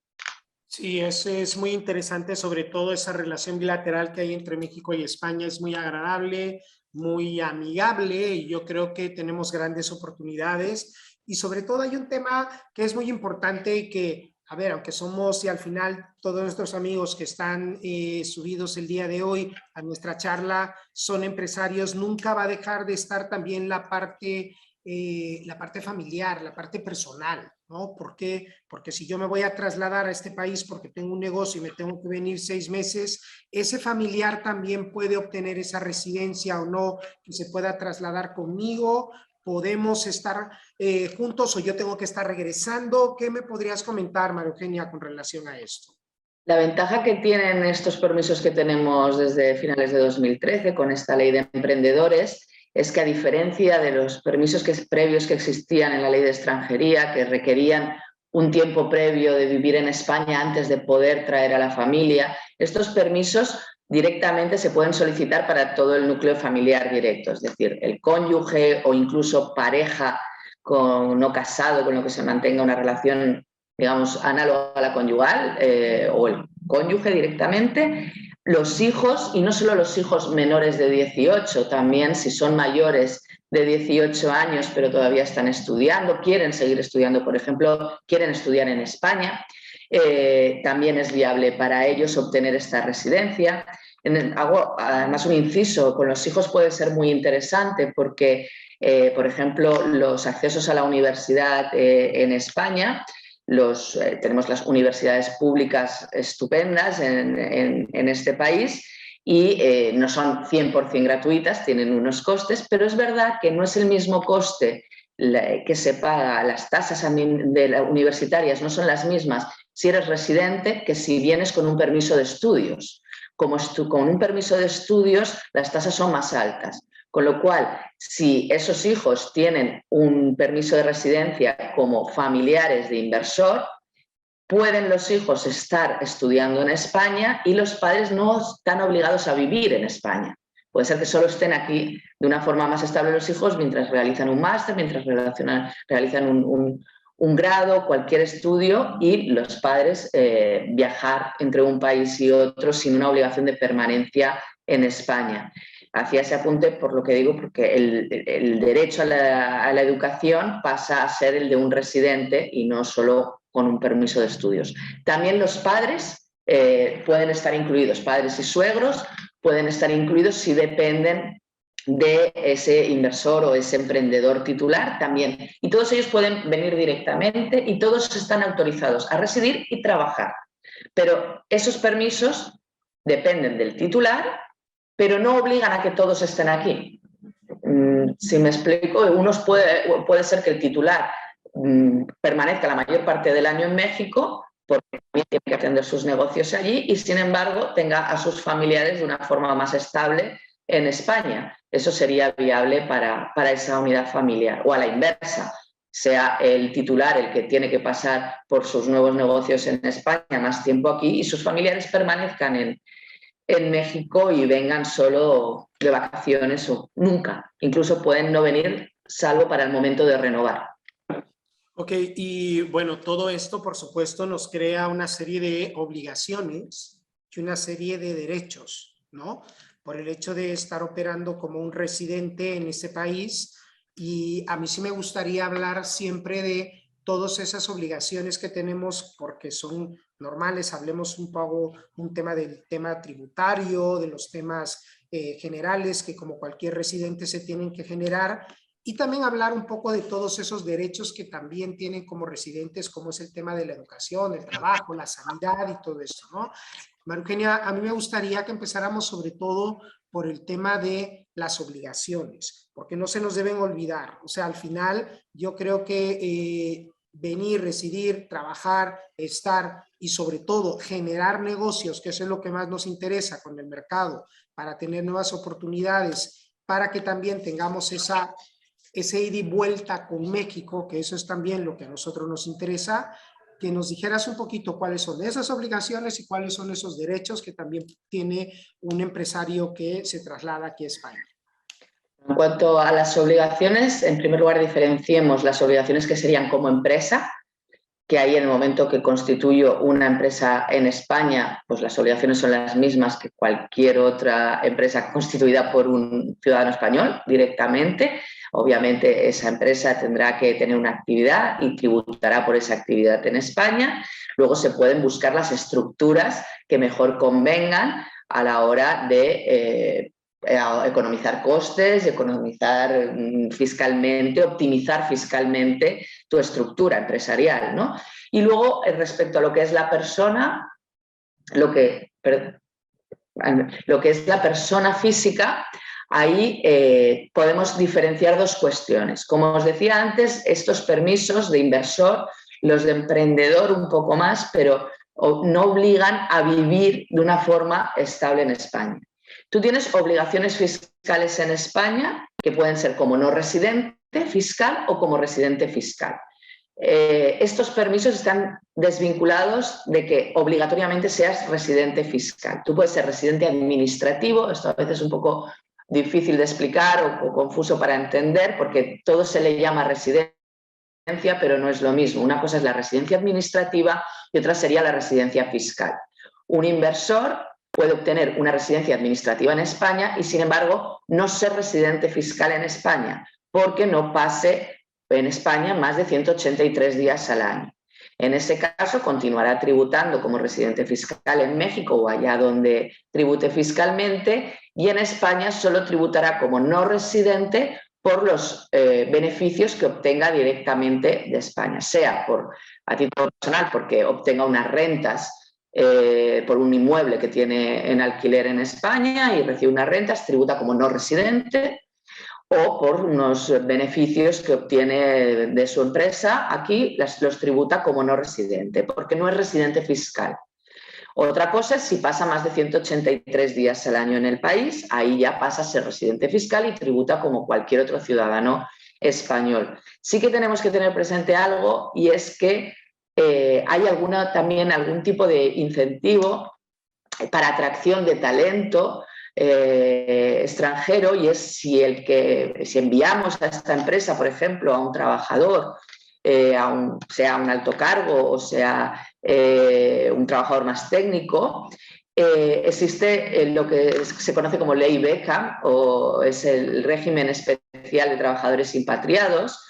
Sí, es muy interesante, sobre todo esa relación bilateral que hay entre México y España es muy agradable, muy amigable y yo creo que tenemos grandes oportunidades y sobre todo hay un tema que es muy importante y que, a ver, aunque somos y al final todos nuestros amigos que están subidos el día de hoy a nuestra charla son empresarios, nunca va a dejar de estar también la parte familiar, la parte personal, ¿no? ¿Por qué? Porque si yo me voy a trasladar a este país porque tengo un negocio y me tengo que venir 6 meses, ese familiar también puede obtener esa residencia o no, que se pueda trasladar conmigo, podemos estar juntos o yo tengo que estar regresando. ¿Qué me podrías comentar, María Eugenia, con relación a esto? La ventaja que tienen estos permisos que tenemos desde finales de 2013 con esta ley de emprendedores es que, a diferencia de los permisos previos que existían en la ley de extranjería, que requerían un tiempo previo de vivir en España antes de poder traer a la familia, estos permisos directamente se pueden solicitar para todo el núcleo familiar directo, es decir, el cónyuge o incluso pareja no casado con lo que se mantenga una relación, digamos, análoga a la conyugal, o el cónyuge directamente, los hijos, y no solo los hijos menores de 18, también si son mayores de 18 años pero todavía están estudiando, quieren seguir estudiando, por ejemplo, quieren estudiar en España, también es viable para ellos obtener esta residencia. Hago además un inciso, con los hijos puede ser muy interesante porque, por ejemplo, los accesos a la universidad en España, tenemos las universidades públicas estupendas en este país y no son 100% gratuitas, tienen unos costes, pero es verdad que no es el mismo coste que se paga, las tasas universitarias no son las mismas si eres residente que si vienes con un permiso de estudios. Con un permiso de estudios las tasas son más altas. Con lo cual, si esos hijos tienen un permiso de residencia como familiares de inversor, pueden los hijos estar estudiando en España y los padres no están obligados a vivir en España. Puede ser que solo estén aquí de una forma más estable los hijos mientras realizan un máster, mientras realizan un grado, cualquier estudio, y los padres viajar entre un país y otro sin una obligación de permanencia en España. Hacía ese apunte por lo que digo, porque el derecho a la educación pasa a ser el de un residente y no solo con un permiso de estudios. También los padres pueden estar incluidos, padres y suegros pueden estar incluidos si dependen de ese inversor o ese emprendedor titular también. Y todos ellos pueden venir directamente y todos están autorizados a residir y trabajar. Pero esos permisos dependen del titular, pero no obligan a que todos estén aquí. Si me explico, puede ser que el titular permanezca la mayor parte del año en México porque tiene que atender sus negocios allí y, sin embargo, tenga a sus familiares de una forma más estable en España. Eso sería viable para esa unidad familiar. O a la inversa, sea el titular el que tiene que pasar por sus nuevos negocios en España más tiempo aquí y sus familiares permanezcan en México y vengan solo de vacaciones o nunca. Incluso pueden no venir salvo para el momento de renovar. Ok, y bueno, todo esto, por supuesto, nos crea una serie de obligaciones y una serie de derechos, ¿no? Por el hecho de estar operando como un residente en ese país. Y a mí sí me gustaría hablar siempre de todas esas obligaciones que tenemos, porque son normales, hablemos un tema del tema tributario, de los temas generales que como cualquier residente se tienen que generar, y también hablar un poco de todos esos derechos que también tienen como residentes, como es el tema de la educación, el trabajo, la sanidad y todo esto, ¿no? María Eugenia, a mí me gustaría que empezáramos sobre todo por el tema de las obligaciones, porque no se nos deben olvidar. O sea, al final yo creo que venir, residir, trabajar, estar y sobre todo generar negocios, que eso es lo que más nos interesa con el mercado, para tener nuevas oportunidades, para que también tengamos ese ida y vuelta con México, que eso es también lo que a nosotros nos interesa, que nos dijeras un poquito cuáles son esas obligaciones y cuáles son esos derechos que también tiene un empresario que se traslada aquí a España. En cuanto a las obligaciones, en primer lugar diferenciemos las obligaciones que serían como empresa, que ahí en el momento que constituyo una empresa en España, pues las obligaciones son las mismas que cualquier otra empresa constituida por un ciudadano español directamente. Obviamente esa empresa tendrá que tener una actividad y tributará por esa actividad en España. Luego se pueden buscar las estructuras que mejor convengan a la hora de economizar costes, economizar fiscalmente, optimizar fiscalmente tu estructura empresarial, ¿no? Y luego, respecto a lo que es la persona, lo que es la persona física, ahí podemos diferenciar dos cuestiones. Como os decía antes, estos permisos de inversor, los de emprendedor un poco más, pero no obligan a vivir de una forma estable en España. Tú tienes obligaciones fiscales en España que pueden ser como no residente fiscal o como residente fiscal. Estos permisos están desvinculados de que obligatoriamente seas residente fiscal. Tú puedes ser residente administrativo, esto a veces es un poco difícil de explicar o confuso para entender porque todo se le llama residencia, pero no es lo mismo. Una cosa es la residencia administrativa y otra sería la residencia fiscal. Un inversor puede obtener una residencia administrativa en España y, sin embargo, no ser residente fiscal en España, porque no pase en España más de 183 días al año. En ese caso, continuará tributando como residente fiscal en México o allá donde tribute fiscalmente, y en España solo tributará como no residente por los beneficios que obtenga directamente de España, sea a título personal porque obtenga unas rentas por un inmueble que tiene en alquiler en España y recibe unas rentas, tributa como no residente, o por unos beneficios que obtiene de su empresa, aquí los tributa como no residente, porque no es residente fiscal. Otra cosa es si pasa más de 183 días al año en el país, ahí ya pasa a ser residente fiscal y tributa como cualquier otro ciudadano español. Sí que tenemos que tener presente algo, y es que hay también algún tipo de incentivo para atracción de talento extranjero, y es si enviamos a esta empresa, por ejemplo, a un trabajador, sea un alto cargo o sea un trabajador más técnico, existe lo que se conoce como ley beca, o es el régimen especial de trabajadores impatriados,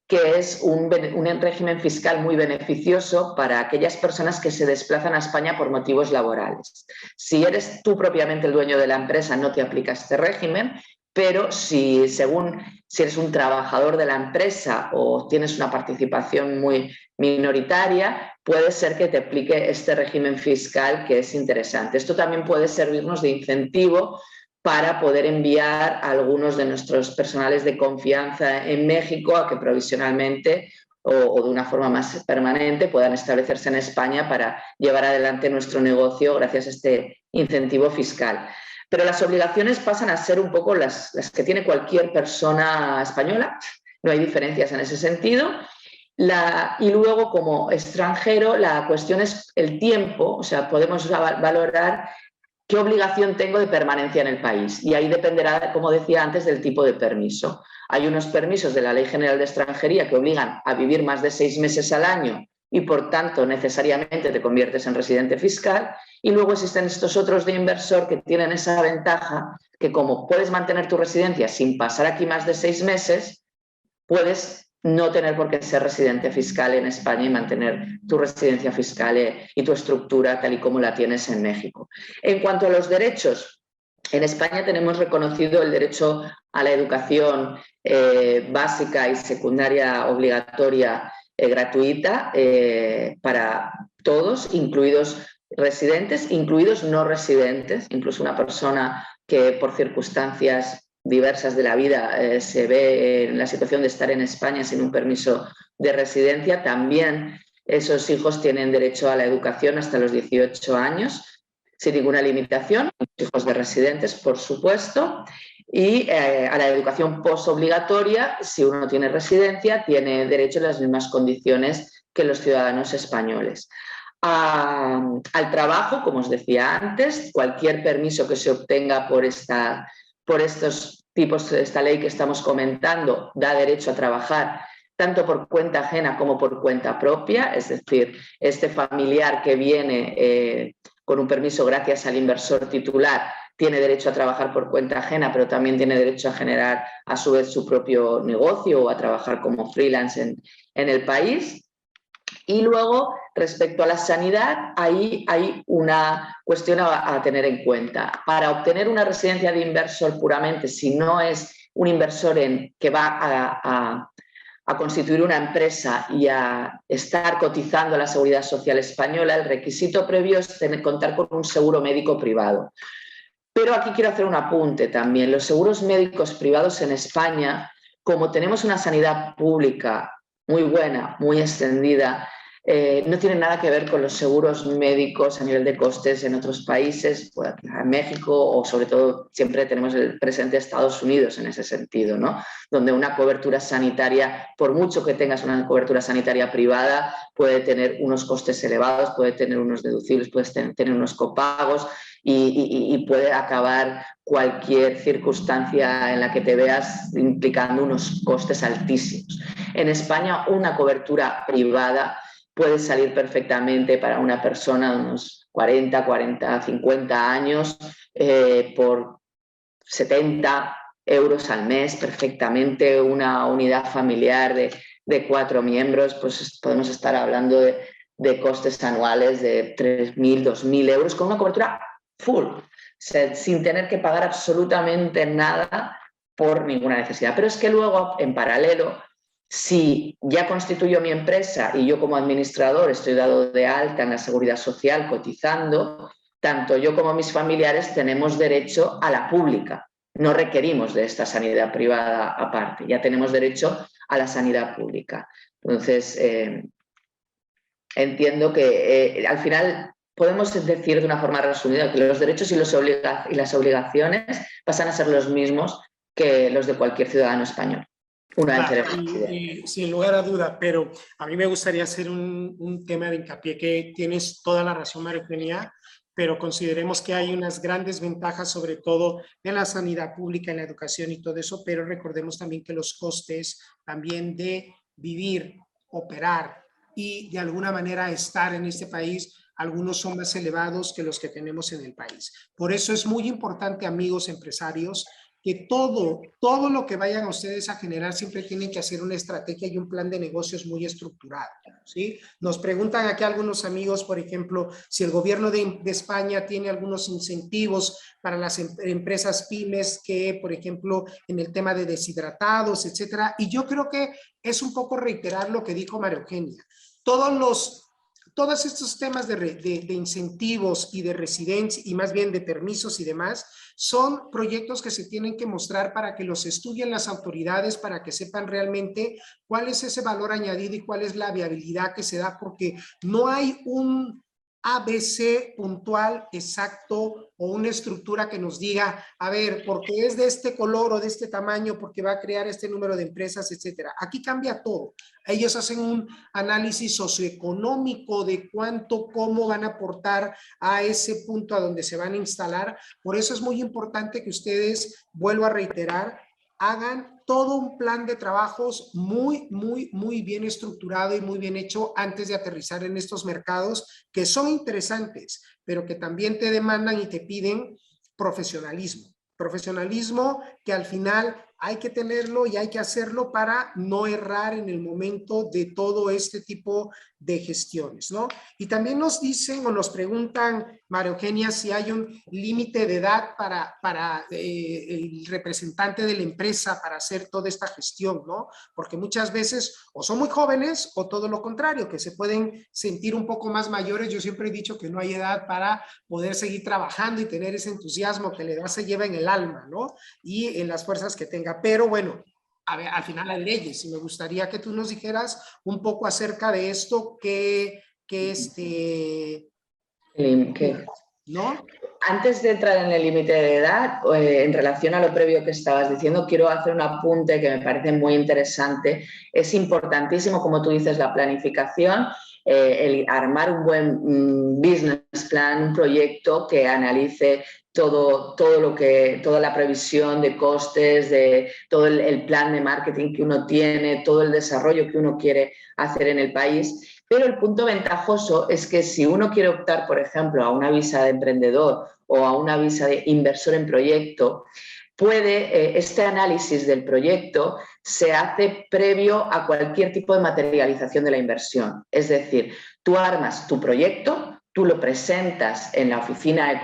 que es un régimen fiscal muy beneficioso para aquellas personas que se desplazan a España por motivos laborales. Si eres tú propiamente el dueño de la empresa, no te aplica este régimen, pero si eres un trabajador de la empresa o tienes una participación muy minoritaria, puede ser que te aplique este régimen fiscal, que es interesante. Esto también puede servirnos de incentivo para poder enviar a algunos de nuestros personales de confianza en México a que provisionalmente o de una forma más permanente puedan establecerse en España para llevar adelante nuestro negocio gracias a este incentivo fiscal. Pero las obligaciones pasan a ser un poco las que tiene cualquier persona española, no hay diferencias en ese sentido. Y luego, como extranjero, la cuestión es el tiempo, o sea, podemos valorar qué obligación tengo de permanencia en el país, y ahí dependerá, como decía antes, del tipo de permiso. Hay unos permisos de la Ley General de Extranjería que obligan a vivir más de 6 meses al año y, por tanto, necesariamente te conviertes en residente fiscal, y luego existen estos otros de inversor que tienen esa ventaja que, como puedes mantener tu residencia sin pasar aquí más de 6 meses, puedes no tener por qué ser residente fiscal en España y mantener tu residencia fiscal y tu estructura tal y como la tienes en México. En cuanto a los derechos, en España tenemos reconocido el derecho a la educación básica y secundaria obligatoria gratuita para todos, incluidos residentes, incluidos no residentes, incluso una persona que por circunstancias diversas de la vida se ve en la situación de estar en España sin un permiso de residencia, también esos hijos tienen derecho a la educación hasta los 18 años, sin ninguna limitación, hijos de residentes, por supuesto, y a la educación posobligatoria, si uno tiene residencia, tiene derecho a las mismas condiciones que los ciudadanos españoles. Al trabajo, como os decía antes, cualquier permiso que se obtenga por estos tipos, esta ley que estamos comentando, da derecho a trabajar tanto por cuenta ajena como por cuenta propia, es decir, este familiar que viene con un permiso gracias al inversor titular tiene derecho a trabajar por cuenta ajena, pero también tiene derecho a generar a su vez su propio negocio o a trabajar como freelance en el país. Y luego, respecto a la sanidad, ahí hay una cuestión a tener en cuenta. Para obtener una residencia de inversor puramente, si no es un inversor que va a constituir una empresa y a estar cotizando a la Seguridad Social Española, el requisito previo es contar con un seguro médico privado. Pero aquí quiero hacer un apunte también. Los seguros médicos privados en España, como tenemos una sanidad pública muy buena, muy extendida, no tienen nada que ver con los seguros médicos a nivel de costes en otros países, pues en México o sobre todo siempre tenemos el presente Estados Unidos en ese sentido, ¿no? Donde una cobertura sanitaria, por mucho que tengas una cobertura sanitaria privada, puede tener unos costes elevados, puede tener unos deducibles, puede tener unos copagos y puede acabar cualquier circunstancia en la que te veas implicando unos costes altísimos. En España, una cobertura privada puede salir perfectamente para una persona de unos 40, 50 años por 70 euros al mes, perfectamente. Una unidad familiar de 4 miembros, pues podemos estar hablando de costes anuales de 3.000, 2.000 euros con una cobertura full, o sea, sin tener que pagar absolutamente nada por ninguna necesidad. Pero es que luego, en paralelo, si ya constituyo mi empresa y yo como administrador estoy dado de alta en la Seguridad Social cotizando, tanto yo como mis familiares tenemos derecho a la pública. No requerimos de esta sanidad privada aparte, ya tenemos derecho a la sanidad pública. Entonces, entiendo que al final podemos decir de una forma resumida que los derechos y las obligaciones pasan a ser los mismos que los de cualquier ciudadano español. Sin lugar a duda, pero a mí me gustaría hacer un tema de hincapié que tienes toda la razón, María Eugenia, pero consideremos que hay unas grandes ventajas, sobre todo en la sanidad pública, en la educación y todo eso, pero recordemos también que los costes también de vivir, operar y de alguna manera estar en este país, algunos son más elevados que los que tenemos en el país. Por eso es muy importante, amigos empresarios, que todo lo que vayan a ustedes a generar siempre tienen que hacer una estrategia y un plan de negocios muy estructurado, ¿sí? Nos preguntan aquí algunos amigos, por ejemplo, si el gobierno de España tiene algunos incentivos para las empresas pymes que, por ejemplo, en el tema de deshidratados, etcétera. Y yo creo que es un poco reiterar lo que dijo María Eugenia. Todos estos temas de incentivos y de residencia y más bien de permisos y demás son proyectos que se tienen que mostrar para que los estudien las autoridades, para que sepan realmente cuál es ese valor añadido y cuál es la viabilidad que se da, porque no hay un ABC puntual, exacto, o una estructura que nos diga, a ver, porque es de este color o de este tamaño, porque va a crear este número de empresas, etcétera. Aquí cambia todo. Ellos hacen un análisis socioeconómico de cuánto, cómo van a aportar a ese punto a donde se van a instalar. Por eso es muy importante que ustedes, vuelvo a reiterar, hagan todo un plan de trabajos muy bien estructurado y muy bien hecho antes de aterrizar en estos mercados que son interesantes, pero que también te demandan y te piden profesionalismo. Profesionalismo que al final hay que tenerlo y hay que hacerlo para no errar en el momento de todo este tipo de gestiones, ¿no? Y también nos dicen o nos preguntan, María Eugenia, si hay un límite de edad para el representante de la empresa para hacer toda esta gestión, ¿no? Porque muchas veces o son muy jóvenes o todo lo contrario, que se pueden sentir un poco más mayores. Yo siempre he dicho que no hay edad para poder seguir trabajando y tener ese entusiasmo que la edad se lleva en el alma, ¿no? Y en las fuerzas que tenga. Pero bueno, a ver, al final hay leyes y me gustaría que tú nos dijeras un poco acerca de esto ¿no? Antes de entrar en el límite de edad, en relación a lo previo que estabas diciendo, quiero hacer un apunte que me parece muy interesante. Es importantísimo, como tú dices, la planificación, el armar un buen business plan, un proyecto que analice toda la previsión de costes, de todo el plan de marketing que uno tiene, todo el desarrollo que uno quiere hacer en el país. Pero el punto ventajoso es que si uno quiere optar, por ejemplo, a una visa de emprendedor o a una visa de inversor en proyecto, este análisis del proyecto se hace previo a cualquier tipo de materialización de la inversión. Es decir, tú armas tu proyecto, tú lo presentas en la oficina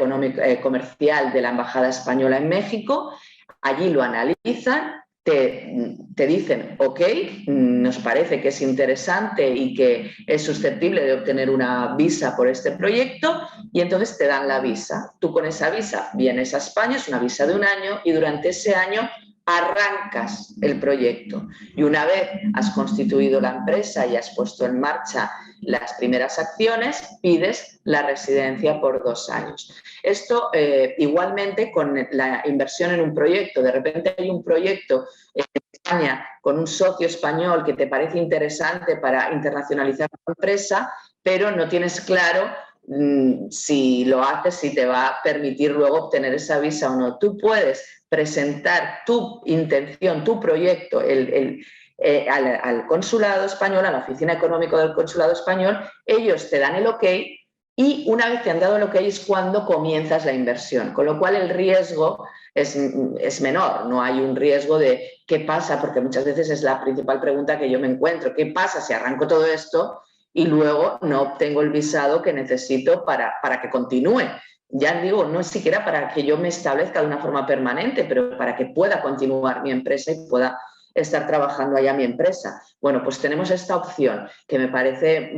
comercial de la Embajada Española en México, allí lo analizan, te dicen, ok, nos parece que es interesante y que es susceptible de obtener una visa por este proyecto, y entonces te dan la visa. Tú con esa visa vienes a España, es una visa de 1 año, y durante ese año arrancas el proyecto. Y una vez has constituido la empresa y has puesto en marcha las primeras acciones, pides la residencia por 2 años. Esto igualmente con la inversión en un proyecto. De repente hay un proyecto en España con un socio español que te parece interesante para internacionalizar la empresa, pero no tienes claro si lo haces, si te va a permitir luego obtener esa visa o no. Tú puedes presentar tu intención, tu proyecto, al consulado español, a la oficina económica del consulado español. Ellos te dan el ok, y una vez te han dado el ok es cuando comienzas la inversión, con lo cual el riesgo es menor. No hay un riesgo de qué pasa, porque muchas veces es la principal pregunta que yo me encuentro: ¿qué pasa si arranco todo esto y luego no obtengo el visado que necesito para que continúe? Ya digo, no es siquiera para que yo me establezca de una forma permanente, pero para que pueda continuar mi empresa y pueda estar trabajando allá mi empresa. Bueno, pues tenemos esta opción que me parece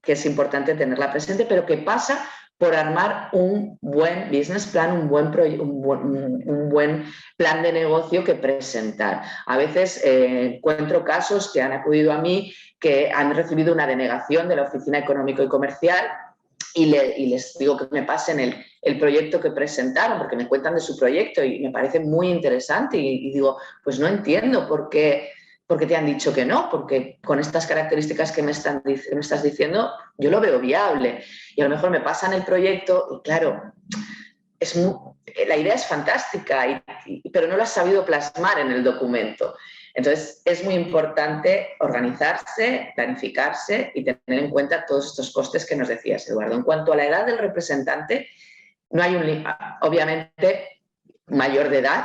que es importante tenerla presente, pero que pasa por armar un buen business plan, un buen plan de negocio que presentar. A veces encuentro casos que han acudido a mí que han recibido una denegación de la Oficina Económico y Comercial, y les digo que me pasen el proyecto que presentaron, porque me cuentan de su proyecto y me parece muy interesante, y digo, pues no entiendo por qué te han dicho que no, porque con estas características que me estás diciendo yo lo veo viable. Y a lo mejor me pasan el proyecto y claro, la idea es fantástica, pero no lo has sabido plasmar en el documento. Entonces, es muy importante organizarse, planificarse y tener en cuenta todos estos costes que nos decías, Eduardo. En cuanto a la edad del representante, no hay obviamente, mayor de edad.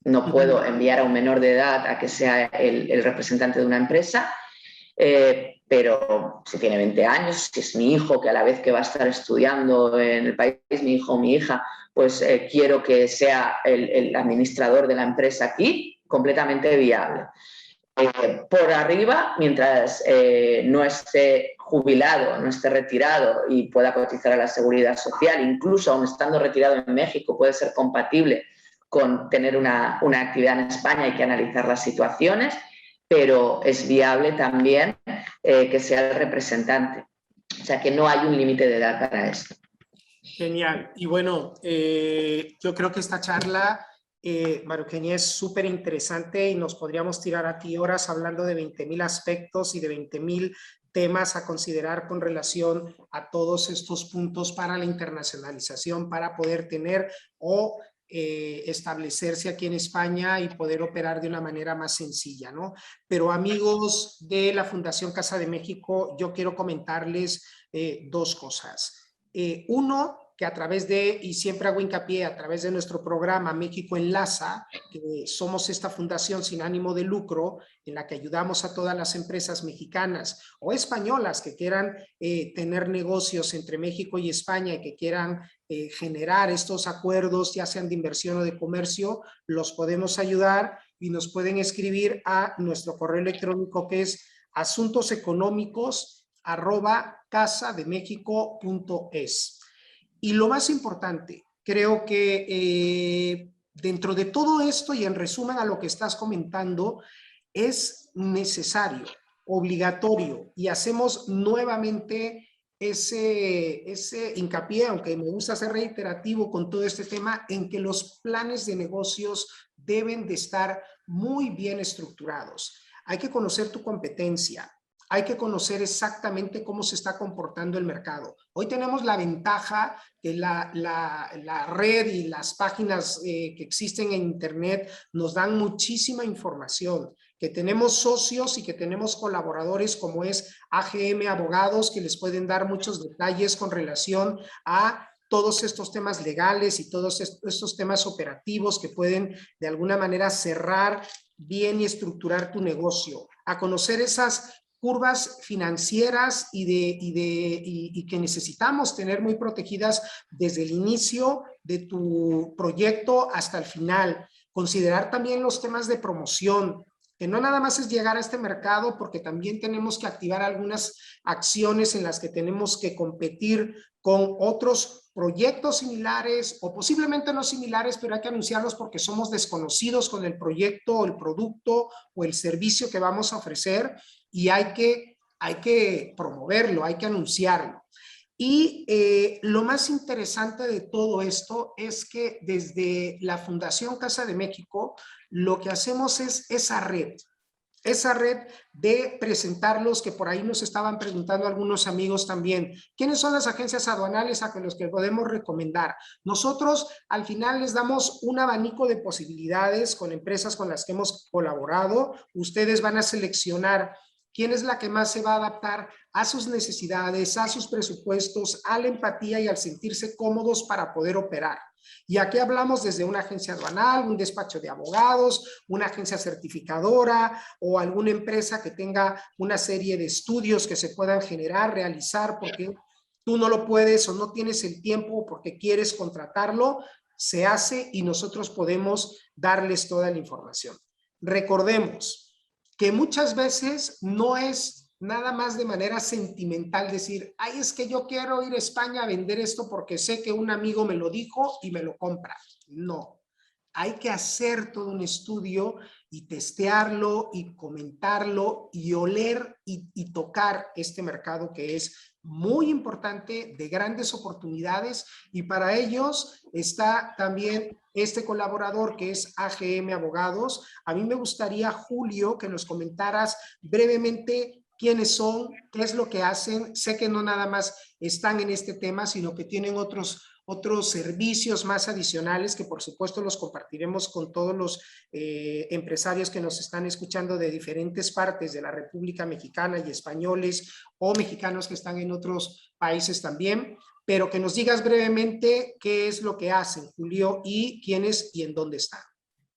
No puedo enviar a un menor de edad a que sea el representante de una empresa, pero si tiene 20 años, si es mi hijo, que a la vez que va a estar estudiando en el país, mi hijo o mi hija, pues quiero que sea el administrador de la empresa aquí, completamente viable. Por arriba, mientras no esté jubilado, no esté retirado y pueda cotizar a la Seguridad Social, incluso aún estando retirado en México, puede ser compatible con tener una actividad en España. Hay que analizar las situaciones, pero es viable también que sea el representante. O sea que no hay un límite de edad para esto. Genial. Y bueno, yo creo que esta charla, María Eugenia, es súper interesante y nos podríamos tirar aquí horas hablando de 20.000 aspectos y de 20.000 temas a considerar con relación a todos estos puntos para la internacionalización, para poder tener o establecerse aquí en España y poder operar de una manera más sencilla, ¿no? Pero amigos de la Fundación Casa de México, yo quiero comentarles 2 cosas. Uno, que a través de, y siempre hago hincapié, a través de nuestro programa México Enlaza, que somos esta fundación sin ánimo de lucro en la que ayudamos a todas las empresas mexicanas o españolas que quieran tener negocios entre México y España y que quieran generar estos acuerdos, ya sean de inversión o de comercio, los podemos ayudar y nos pueden escribir a nuestro correo electrónico que es asuntoseconómicos@casademexico.es. Y lo más importante, creo que dentro de todo esto y en resumen a lo que estás comentando, es necesario, obligatorio, y hacemos nuevamente ese hincapié, aunque me gusta ser reiterativo con todo este tema, en que los planes de negocios deben de estar muy bien estructurados. Hay que conocer tu competencia, hay que conocer exactamente cómo se está comportando el mercado. Hoy tenemos la ventaja que la red y las páginas que existen en Internet nos dan muchísima información, que tenemos socios y que tenemos colaboradores como es AGM Abogados, que les pueden dar muchos detalles con relación a todos estos temas legales y todos estos temas operativos que pueden de alguna manera cerrar bien y estructurar tu negocio, a conocer esas curvas financieras y que necesitamos tener muy protegidas desde el inicio de tu proyecto hasta el final. Considerar también los temas de promoción, que no nada más es llegar a este mercado, porque también tenemos que activar algunas acciones en las que tenemos que competir con otros proyectos similares o posiblemente no similares, pero hay que anunciarlos porque somos desconocidos con el proyecto o el producto o el servicio que vamos a ofrecer y hay que promoverlo, hay que anunciarlo. Y lo más interesante de todo esto es que desde la Fundación Casa de México lo que hacemos es esa red de presentarlos, que por ahí nos estaban preguntando algunos amigos también. ¿Quiénes son las agencias aduanales a los que podemos recomendar? Nosotros al final les damos un abanico de posibilidades con empresas con las que hemos colaborado. Ustedes van a seleccionar quién es la que más se va a adaptar a sus necesidades, a sus presupuestos, a la empatía y al sentirse cómodos para poder operar. Y aquí hablamos desde una agencia aduanal, un despacho de abogados, una agencia certificadora o alguna empresa que tenga una serie de estudios que se puedan generar, realizar, porque tú no lo puedes o no tienes el tiempo porque quieres contratarlo, se hace y nosotros podemos darles toda la información. Recordemos que muchas veces no es nada más de manera sentimental decir, ay, es que yo quiero ir a España a vender esto porque sé que un amigo me lo dijo y me lo compra. No, hay que hacer todo un estudio y testearlo y comentarlo y oler y tocar este mercado que es muy importante, de grandes oportunidades, y para ellos está también este colaborador que es AGM Abogados. A mí me gustaría, Julio, que nos comentaras brevemente quiénes son, qué es lo que hacen. Sé que no nada más están en este tema, sino que tienen otros servicios más adicionales que por supuesto los compartiremos con todos los empresarios que nos están escuchando de diferentes partes de la República Mexicana y españoles o mexicanos que están en otros países también, pero que nos digas brevemente qué es lo que hacen, Julio, y quiénes y en dónde están.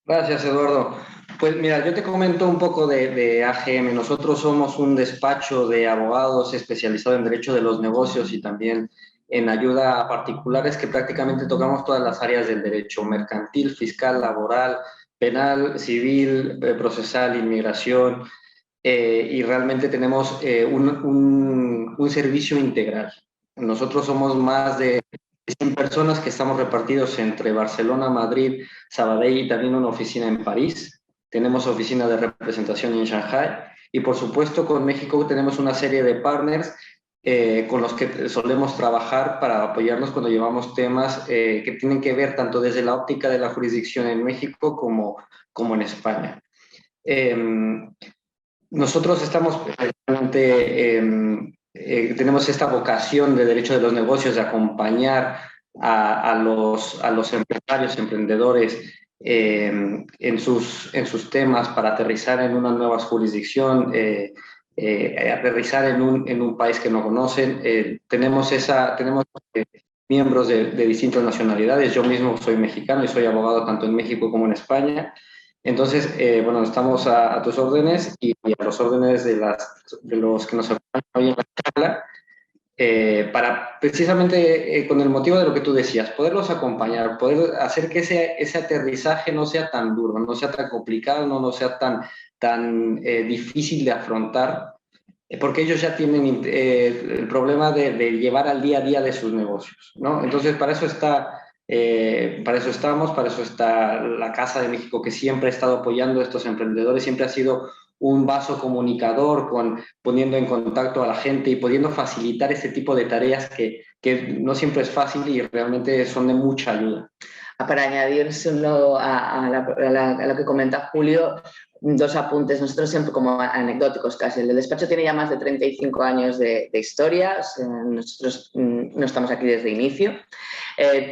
Gracias, Eduardo. Pues mira, yo te comento un poco de AGM. Nosotros somos un despacho de abogados especializado en derecho de los negocios y también en ayuda a particulares, que prácticamente tocamos todas las áreas del derecho: mercantil, fiscal, laboral, penal, civil, procesal, inmigración, y realmente tenemos un servicio integral. Nosotros somos más de 100 personas que estamos repartidos entre Barcelona, Madrid, Sabadell y también una oficina en París. Tenemos oficina de representación en Shanghai y por supuesto con México tenemos una serie de partners con los que solemos trabajar para apoyarnos cuando llevamos temas que tienen que ver tanto desde la óptica de la jurisdicción en México como en España. Nosotros estamos tenemos esta vocación de derecho de los negocios de acompañar a los empresarios, emprendedores en sus temas para aterrizar en una nueva jurisdicción, aterrizar en un país que no conocen. Tenemos miembros de distintas nacionalidades. Yo mismo soy mexicano y soy abogado tanto en México como en España. Entonces, bueno, estamos a tus órdenes y a los órdenes de los que nos acompañan hoy en la charla, para precisamente con el motivo de lo que tú decías, poderlos acompañar, poder hacer que ese aterrizaje no sea tan duro, no sea tan complicado, no sea tan difícil de afrontar, porque ellos ya tienen el problema de llevar al día a día de sus negocios, ¿no? Entonces, para eso estamos, para eso está la Casa de México, que siempre ha estado apoyando a estos emprendedores, siempre ha sido un vaso comunicador, poniendo en contacto a la gente y pudiendo facilitar este tipo de tareas que no siempre es fácil y realmente son de mucha ayuda. Para añadirse a lo que comenta Julio, dos apuntes. Nosotros siempre como anecdóticos casi. El despacho tiene ya más de 35 años de historia. O sea, nosotros no estamos aquí desde inicio,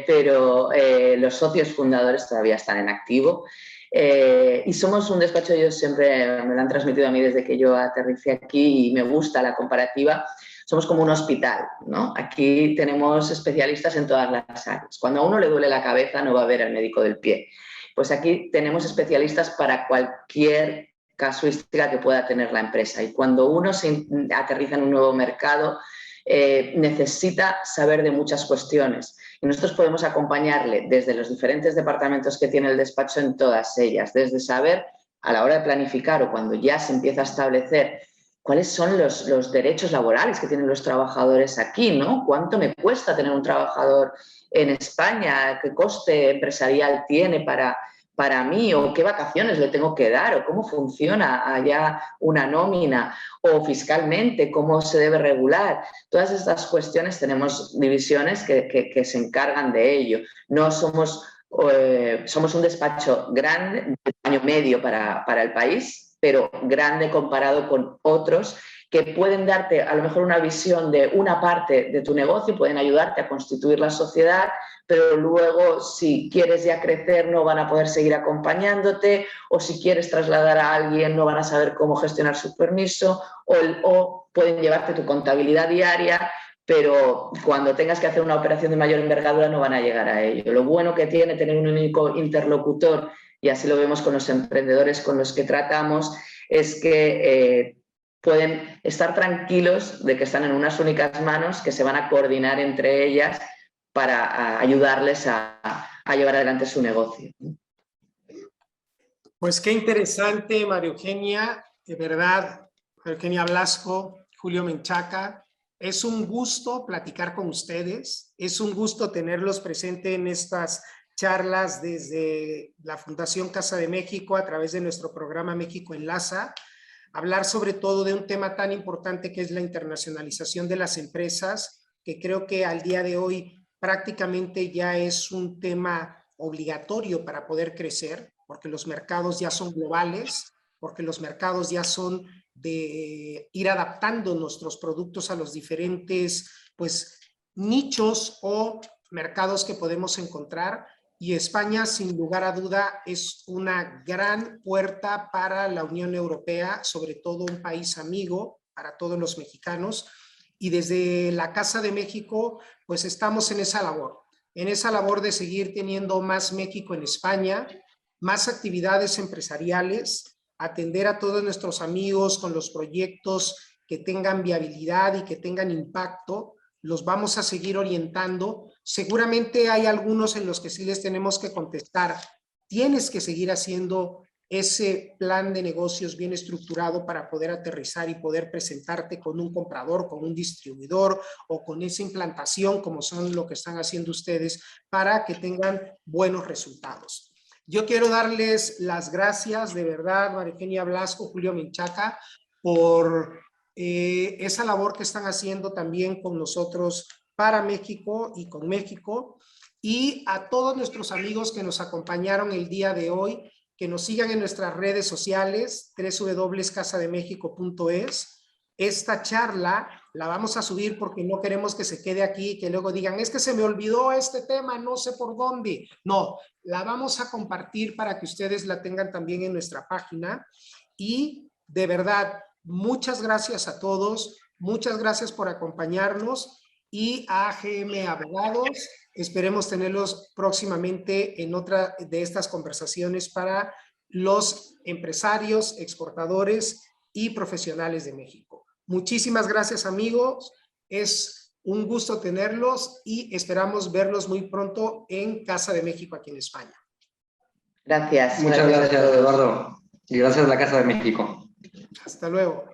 pero los socios fundadores todavía están en activo. Y somos un despacho, ellos siempre me lo han transmitido a mí desde que yo aterricé aquí y me gusta la comparativa. Somos como un hospital, ¿no? Aquí tenemos especialistas en todas las áreas. Cuando a uno le duele la cabeza no va a ver al médico del pie. Pues aquí tenemos especialistas para cualquier casuística que pueda tener la empresa. Y cuando uno se aterriza en un nuevo mercado, necesita saber de muchas cuestiones. Y nosotros podemos acompañarle desde los diferentes departamentos que tiene el despacho en todas ellas, desde saber a la hora de planificar o cuando ya se empieza a establecer cuáles son los derechos laborales que tienen los trabajadores aquí, ¿no? ¿Cuánto me cuesta tener un trabajador en España? ¿Qué coste empresarial tiene para mí? ¿O qué vacaciones le tengo que dar? ¿O cómo funciona allá una nómina? ¿O fiscalmente cómo se debe regular? Todas estas cuestiones tenemos divisiones que se encargan de ello. No somos un despacho grande, de tamaño medio para el país, pero grande comparado con otros que pueden darte a lo mejor una visión de una parte de tu negocio, pueden ayudarte a constituir la sociedad, pero luego si quieres ya crecer no van a poder seguir acompañándote, o si quieres trasladar a alguien no van a saber cómo gestionar su permiso, o pueden llevarte tu contabilidad diaria, pero cuando tengas que hacer una operación de mayor envergadura no van a llegar a ello. Lo bueno que tiene tener un único interlocutor, y así lo vemos con los emprendedores con los que tratamos, es que pueden estar tranquilos de que están en unas únicas manos, que se van a coordinar entre ellas para ayudarles a llevar adelante su negocio. Pues qué interesante, María Eugenia, de verdad, María Eugenia Blasco, Julio Menchaca. Es un gusto platicar con ustedes, es un gusto tenerlos presentes en estas charlas desde la Fundación Casa de México a través de nuestro programa México Enlaza, hablar sobre todo de un tema tan importante que es la internacionalización de las empresas, que creo que al día de hoy prácticamente ya es un tema obligatorio para poder crecer, porque los mercados ya son globales, porque los mercados ya son de ir adaptando nuestros productos a los diferentes, pues, nichos o mercados que podemos encontrar. Y España, sin lugar a duda, es una gran puerta para la Unión Europea, sobre todo un país amigo para todos los mexicanos. Y desde la Casa de México, pues estamos en esa labor de seguir teniendo más México en España, más actividades empresariales, atender a todos nuestros amigos con los proyectos que tengan viabilidad y que tengan impacto. Los vamos a seguir orientando. Seguramente hay algunos en los que sí les tenemos que contestar. Tienes que seguir haciendo ese plan de negocios bien estructurado para poder aterrizar y poder presentarte con un comprador, con un distribuidor o con esa implantación como son lo que están haciendo ustedes para que tengan buenos resultados. Yo quiero darles las gracias de verdad, María Eugenia Blasco, Julio Menchaca, por esa labor que están haciendo también con nosotros para México y con México, y a todos nuestros amigos que nos acompañaron el día de hoy, que nos sigan en nuestras redes sociales, www.casademexico.es. Esta charla la vamos a subir porque no queremos que se quede aquí y que luego digan, es que se me olvidó este tema, no sé por dónde. No, la vamos a compartir para que ustedes la tengan también en nuestra página. Y de verdad, muchas gracias a todos, muchas gracias por acompañarnos y AGM Abogados. Esperemos tenerlos próximamente en otra de estas conversaciones para los empresarios, exportadores y profesionales de México. Muchísimas gracias, amigos. Es un gusto tenerlos y esperamos verlos muy pronto en Casa de México aquí en España. Gracias. Muchas gracias, Eduardo. Y gracias a la Casa de México. Hasta luego.